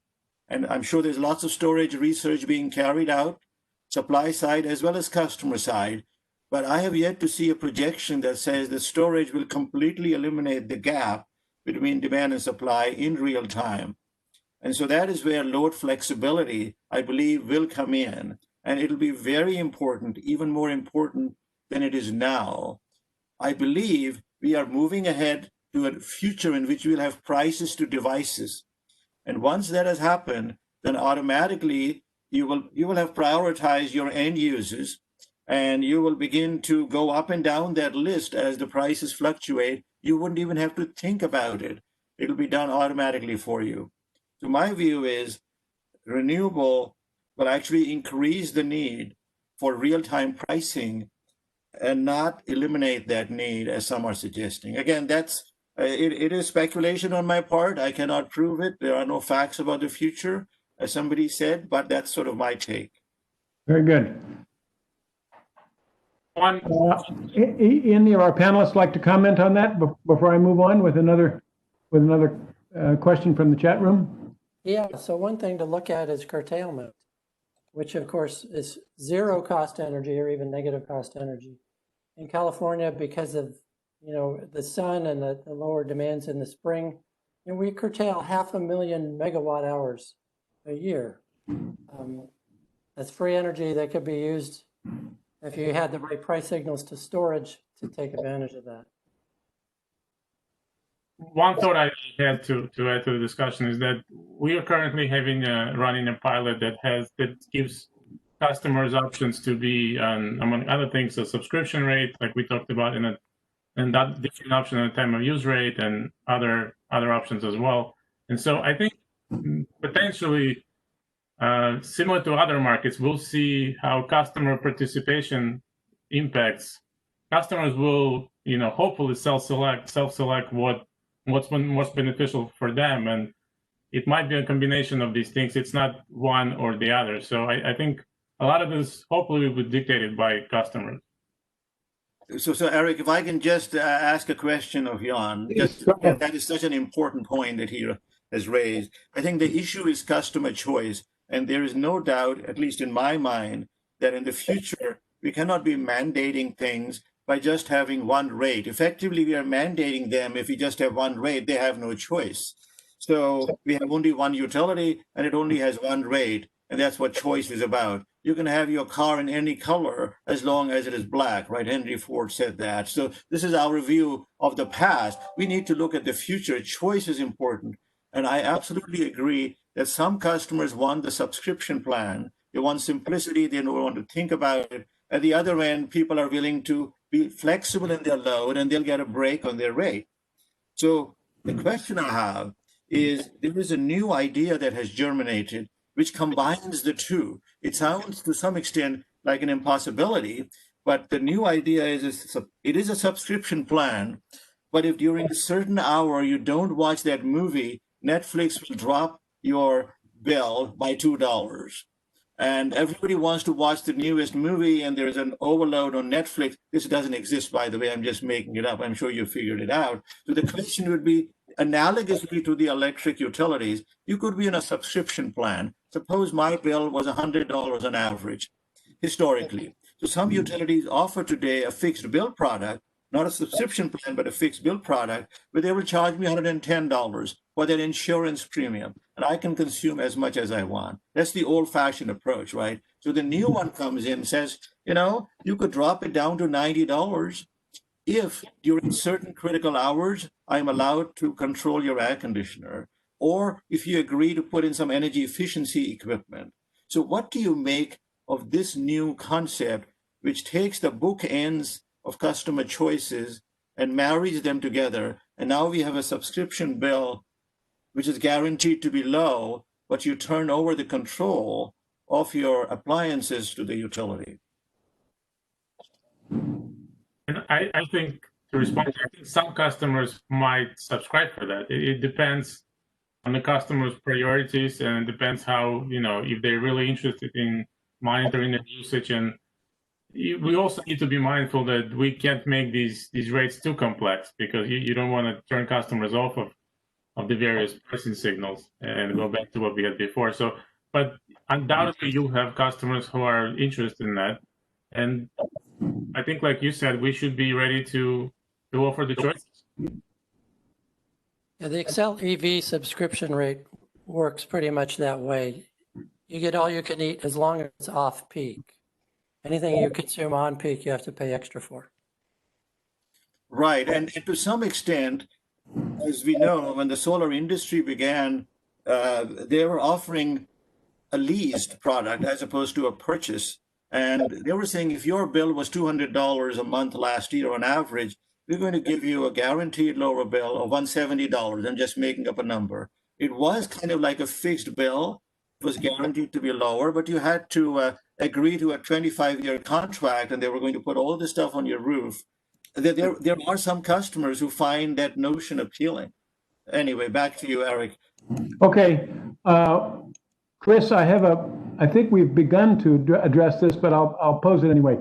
And I'm sure there's lots of storage research being carried out, supply side as well as customer side. But I have yet to see a projection that says that storage will completely eliminate the gap between demand and supply in real time. And so that is where load flexibility, I believe, will come in. And it'll be very important, even more important than it is now. I believe we are moving ahead to a future in which we'll have prices to devices. And once that has happened, then automatically you will have prioritized your end users, and you will begin to go up and down that list as the prices fluctuate. You wouldn't even have to think about it. It'll be done automatically for you. So my view is renewable will actually increase the need for real-time pricing and not eliminate that need, as some are suggesting. Again, that's it is speculation on my part. I cannot prove it. There are no facts about the future, as somebody said, but that's sort of my take. Very good. One, Any of our panelists like to comment on that before I move on with another question from the chat room? Yeah, so one thing to look at is curtailment, which of course is zero cost energy or even negative cost energy. In California, because of the sun and the lower demands in the spring, we curtail 500,000 megawatt hours a year. That's free energy that could be used if you had the right price signals to storage to take advantage of that. one thought I had to add to the discussion is that we are currently running a pilot that gives customers options to be on, among other things, a subscription rate, like we talked about, and that different option on time of use rate and other options as well. And so I think potentially similar to other markets, we'll see how customer participation impacts. Customers will, hopefully self-select what's most beneficial for them, and it might be a combination of these things. It's not one or the other. So I think a lot of this hopefully will be dictated by customers. So Eric, if I can just ask a question of Jan, Please, just, go ahead. that is such an important point that he has raised. I think the issue is customer choice, and there is no doubt, at least in my mind, that in the future we cannot be mandating things by just having one rate. Effectively, we are mandating them. If we just have one rate, they have no choice. So we have only one utility, and it only has one rate, and that's what choice is about. You can have your car in any color as long as it is black, right? Henry Ford said that. So this is our review of the past. We need to look at the future. Choice is important. And I absolutely agree that some customers want the subscription plan. They want simplicity. They don't want to think about it. At the other end, people are willing to be flexible in their load, and they'll get a break on their rate. So the question I have is, there is a new idea that has germinated which combines the two. It sounds to some extent like an impossibility, but the new idea is it is a subscription plan, but if during a certain hour you don't watch that movie, Netflix will drop your bill by $2. And everybody wants to watch the newest movie, and there's an overload on Netflix. This doesn't exist, by the way. I'm just making it up. I'm sure you figured it out. So the question would be, analogously to the electric utilities, you could be in a subscription plan. Suppose my bill was $100 on average, historically. So some utilities offer today a fixed bill product, not a subscription plan, but a fixed bill product, where they will charge me $110 for that insurance premium, and I can consume as much as I want. That's the old-fashioned approach, right? So the new one comes in and says, you could drop it down to $90 if during certain critical hours, I'm allowed to control your air conditioner, or if you agree to put in some energy efficiency equipment. So what do you make of this new concept, which takes the bookends of customer choices and marries them together? And now we have a subscription bill, which is guaranteed to be low, but you turn over the control of your appliances to the utility. And I think, to respond, I think some customers might subscribe for that. It depends on the customer's priorities, and it depends how, if they're really interested in monitoring the usage. And we also need to be mindful that we can't make these rates too complex, because you don't want to turn customers off of the various pricing signals and go back to what we had before. So, but undoubtedly you'll have customers who are interested in that. And I think, like you said, we should be ready to offer the choices. Yeah, the Excel EV subscription rate works pretty much that way. You get all you can eat as long as it's off peak. Anything you consume on peak, you have to pay extra for. Right, and to some extent, as we know, when the solar industry began, they were offering a leased product as opposed to a purchase. And they were saying, if your bill was $200 a month last year on average, we're going to give you a guaranteed lower bill of $170. I'm just making up a number. It was kind of like a fixed bill. It was guaranteed to be lower, but you had to agree to a 25-year contract, and they were going to put all this stuff on your roof. There are some customers who find that notion appealing. Anyway, back to you, Eric. Okay. Chris, I think we've begun to address this, but I'll pose it anyway.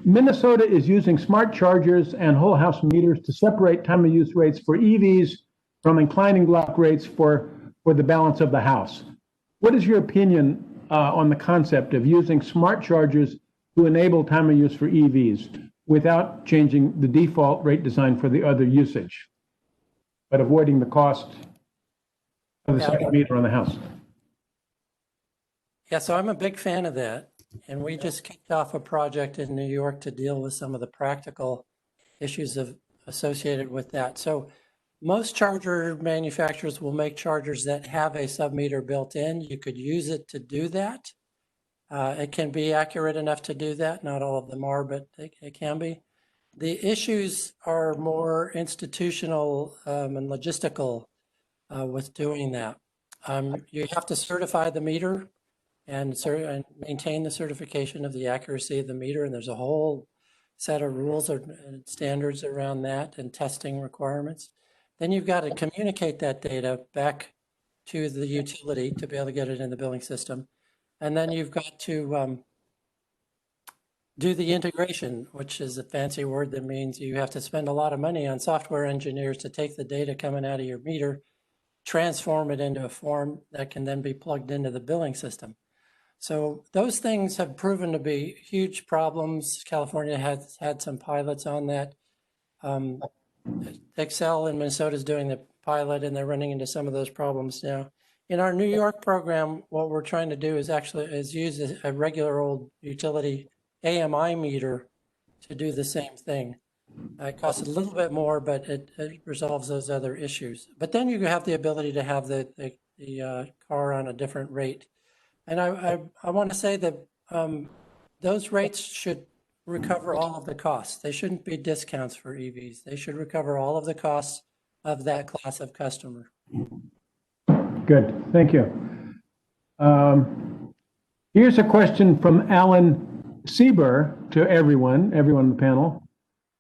Minnesota is using smart chargers and whole house meters to separate time of use rates for EVs from inclining block rates for the balance of the house. What is your opinion on the concept of using smart chargers to enable time of use for EVs without changing the default rate design for the other usage, but avoiding the cost of the second meter on the house? Yeah, so I'm a big fan of that. And we just kicked off a project in New York to deal with some of the practical issues associated with that. So most charger manufacturers will make chargers that have a sub-meter built in. You could use it to do that. It can be accurate enough to do that. Not all of them are, but it can be. The issues are more institutional and logistical with doing that. You have to certify the meter and maintain the certification of the accuracy of the meter. And there's a whole set of rules and standards around that and testing requirements. Then you've got to communicate that data back to the utility to be able to get it in the billing system. And then you've got to do the integration, which is a fancy word that means you have to spend a lot of money on software engineers to take the data coming out of your meter, transform it into a form that can then be plugged into the billing system. So those things have proven to be huge problems. California has had some pilots on that. Excel in Minnesota is doing the pilot, and they're running into some of those problems now. In our New York program, what we're trying to do is use a regular old utility AMI meter to do the same thing. It costs a little bit more, but it resolves those other issues. But then you have the ability to have the car on a different rate. And I want to say that those rates should recover all of the costs. They shouldn't be discounts for EVs. They should recover all of the costs of that class of customer. Good, thank you. Here's a question from Alan Sieber to everyone on the panel.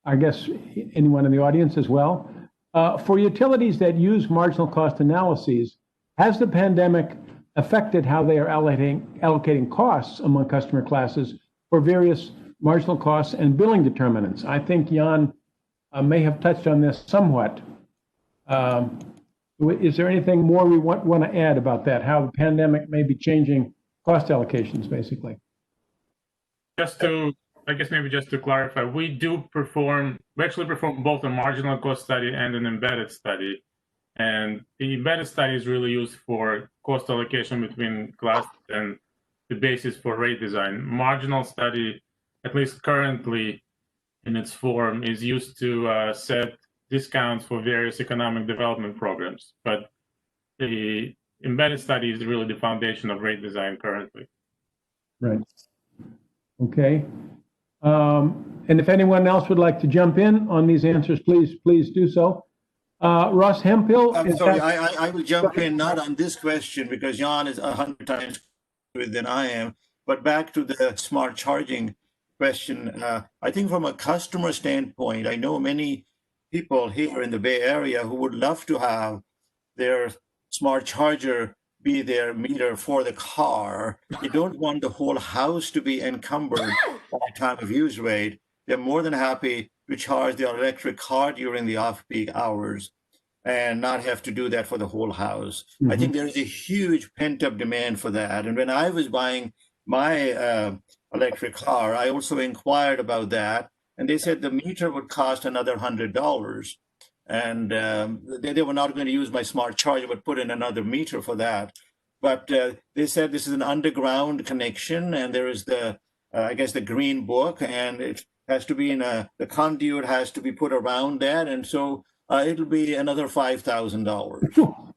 I guess anyone in the audience as well. For utilities that use marginal cost analyses, has the pandemic affected how they are allocating costs among customer classes for various marginal costs and billing determinants? I think Jan may have touched on this somewhat. Is there anything more we want to add about that, how the pandemic may be changing cost allocations, basically? I guess maybe just to clarify, we actually perform both a marginal cost study and an embedded study. And the embedded study is really used for cost allocation between classes and the basis for rate design. Marginal study, at least currently in its form, is used to set discounts for various economic development programs. But the embedded study is really the foundation of rate design currently. Right. Okay. And if anyone else would like to jump in on these answers, please do so. Ross Hemphill. I'm sorry, I will jump in, not on this question because Jan is 100 times better than I am, but back to the smart charging question. I think from a customer standpoint, I know many people here in the Bay Area who would love to have their smart charger be their meter for the car. They don't want the whole house to be encumbered by time of use rate. They're more than happy to charge their electric car during the off-peak hours and not have to do that for the whole house. I think there is a huge pent-up demand for that. And when I was buying my electric car, I also inquired about that. And they said the meter would cost another $100. And they were not going to use my smart charger, but put in another meter for that. But they said this is an underground connection, and there is I guess the green book, and it has to be the conduit has to be put around that, and so it'll be another $5,000.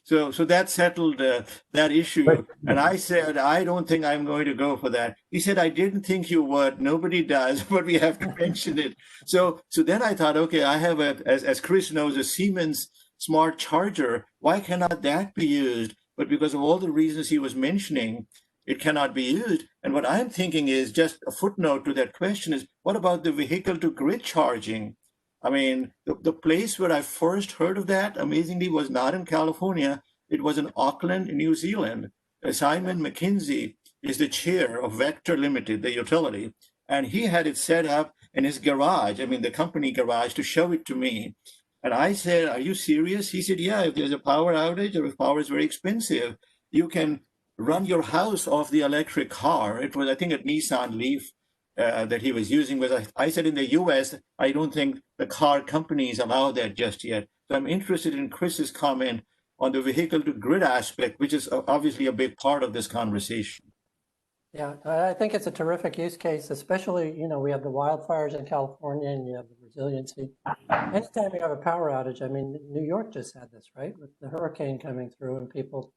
So that settled that issue. And I said, I don't think I'm going to go for that. He said, I didn't think you would. Nobody does, but we have to mention it. So then I thought, okay, I have as Chris knows, a Siemens smart charger. Why cannot that be used? But because of all the reasons he was mentioning, it cannot be used. And what I'm thinking is just a footnote to that question is, what about the vehicle to grid charging? I mean, the place where I first heard of that, amazingly, was not in California. It was in Auckland, New Zealand. Simon McKinsey is the chair of Vector Limited, the utility, and he had it set up in his garage, the company garage, to show it to me. And I said, are you serious? He said, yeah, if there's a power outage or if power is very expensive, you can run your house off the electric car. It was, I think, a Nissan Leaf that he was using. But I said in the US, I don't think the car companies allow that just yet. So I'm interested in Chris's comment on the vehicle to grid aspect, which is obviously a big part of this conversation. Yeah, I think it's a terrific use case, especially, we have the wildfires in California and you have the resiliency. Anytime you have a power outage, I mean, New York just had this, right? With the hurricane coming through and people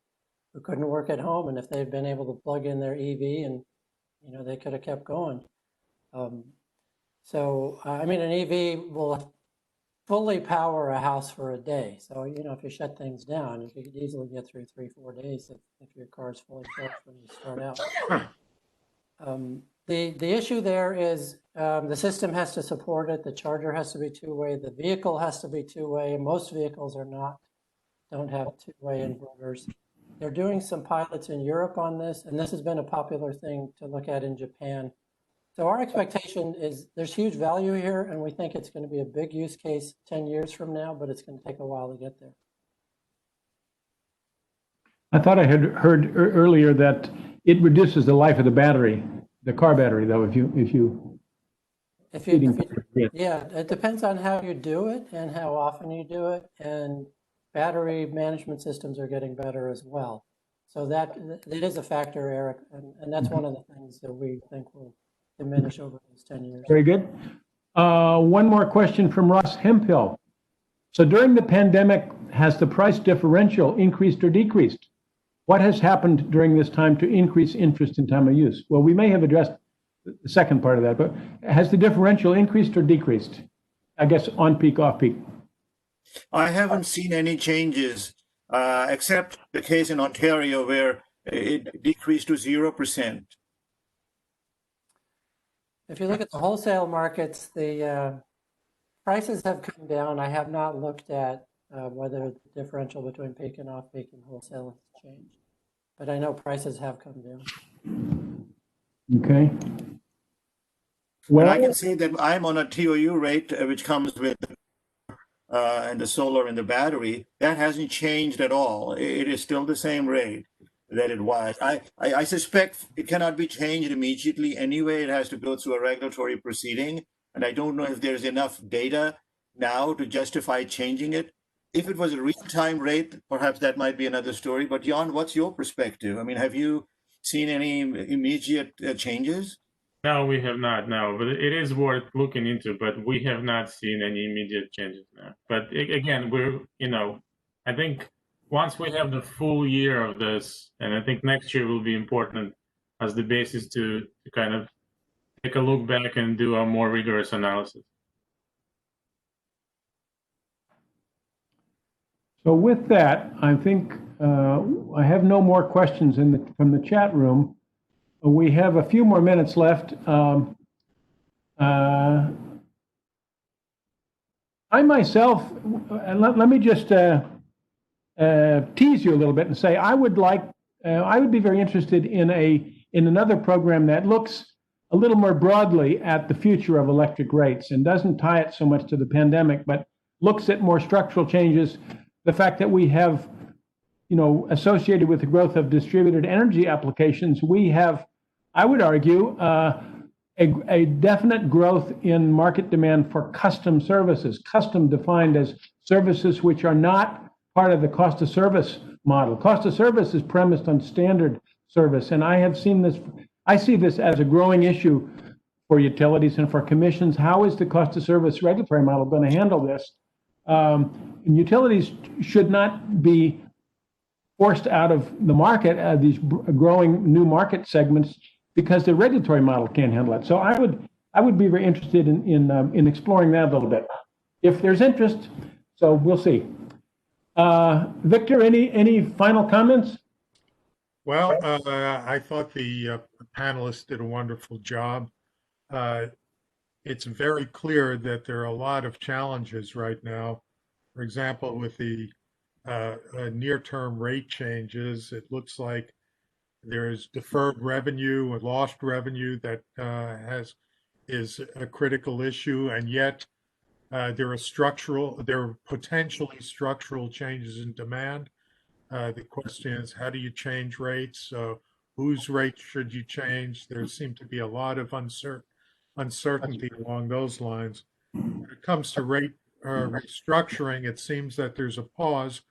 who couldn't work at home, and if they'd been able to plug in their EV and, they could have kept going. I mean, an EV will fully power a house for a day. So, if you shut things down, you could easily get through 3-4 days if your car's fully charged when you start out. The issue there is the system has to support it. The charger has to be two-way. The vehicle has to be two-way. Most vehicles don't have two-way inverters. They're doing some pilots in Europe on this, and this has been a popular thing to look at in Japan. So our expectation is there's huge value here, and we think it's going to be a big use case 10 years from now, but it's going to take a while to get there. I thought I had heard earlier that it reduces the life of the battery, the car battery, though, Yeah, it depends on how you do it and how often you do it, and battery management systems are getting better as well. So that it is a factor, Eric, and that's one of the things that we think will diminish over those 10 years. Very good. One more question from Ross Hemphill. So during the pandemic, has the price differential increased or decreased? What has happened during this time to increase interest in time of use? Well, we may have addressed the second part of that, but has the differential increased or decreased? I guess on peak, off peak. I haven't seen any changes, except the case in Ontario where it decreased to 0%. If you look at the wholesale markets, the prices have come down. I have not looked at whether the differential between peak and off peak and wholesale has changed, but I know prices have come down. Okay. Well, I can say that I'm on a TOU rate, which comes with and the solar and the battery. That hasn't changed at all. It is still the same rate that it was. I suspect it cannot be changed immediately anyway. It has to go through a regulatory proceeding, and I don't know if there's enough data now to justify changing it. If it was a real-time rate, perhaps that might be another story. But Jan, what's your perspective? I mean, have you seen any immediate changes? No, we have not. No, but it is worth looking into. But we have not seen any immediate changes now. But again, I think once we have the full year of this, and I think next year will be important as the basis to kind of take a look back and do a more rigorous analysis. So with that, I think I have no more questions from the chat room. We have a few more minutes left. I myself, let me just tease you a little bit and say I would be very interested in another program that looks a little more broadly at the future of electric rates and doesn't tie it so much to the pandemic, but looks at more structural changes. The fact that we have, associated with the growth of distributed energy applications, we have, I would argue, a definite growth in market demand for custom services. Custom defined as services which are not part of the cost of service model. Cost of service is premised on standard service, and I see this as a growing issue for utilities and for commissions. How is the cost of service regulatory model going to handle this? And utilities should not be forced out of the market, these growing new market segments, because the regulatory model can't handle it. So I would be very interested in exploring that a little bit, if there's interest. So we'll see. Victor, any final comments? Well, I thought the panelists did a wonderful job. It's very clear that there are a lot of challenges right now. For example, with the near-term rate changes, it looks like there's deferred revenue and lost revenue that is a critical issue, and yet there are potentially structural changes in demand. The question is, how do you change rates? Whose rates should you change? There seems to be a lot of uncertainty along those lines. When it comes to rate restructuring, it seems that there's a pause.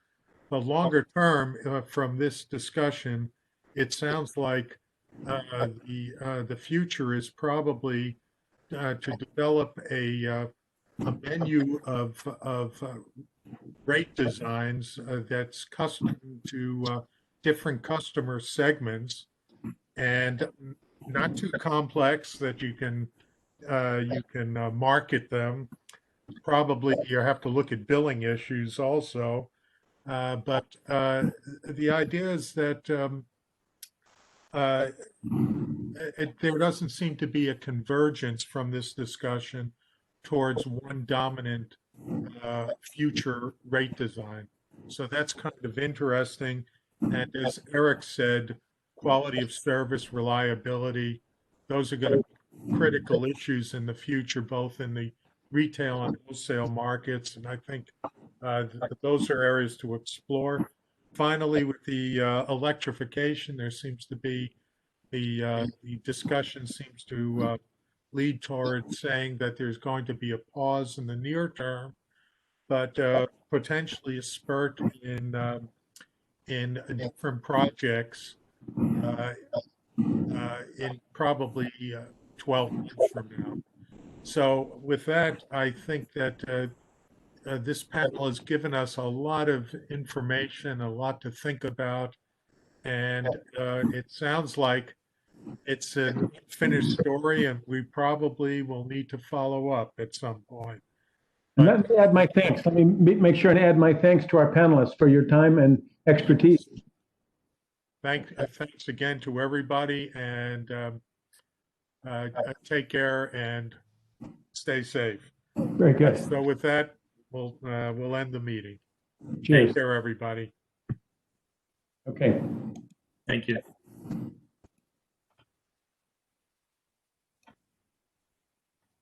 But longer term, from this discussion, it sounds like the future is probably to develop a menu of rate designs that's custom to different customer segments and not too complex that you can market them. Probably you have to look at billing issues also, but the idea is that there doesn't seem to be a convergence from this discussion towards one dominant future rate design. So that's kind of interesting. And as Eric said, quality of service, reliability, those are going to be critical issues in the future, both in the retail and wholesale markets. And I think those are areas to explore. Finally, with the electrification, there seems to be the discussion seems to lead toward saying that there's going to be a pause in the near term, but potentially a spurt in different projects in probably 12 months from now. So with that, I think that this panel has given us a lot of information, a lot to think about, and it sounds like it's a finished story, and we probably will need to follow up at some point. And let me add my thanks. Let me make sure and add my thanks to our panelists for your time and expertise. Thanks again to everybody, and take care and stay safe. Very good. So with that, we'll end the meeting. Cheers. Take care, everybody. Okay. Thank you.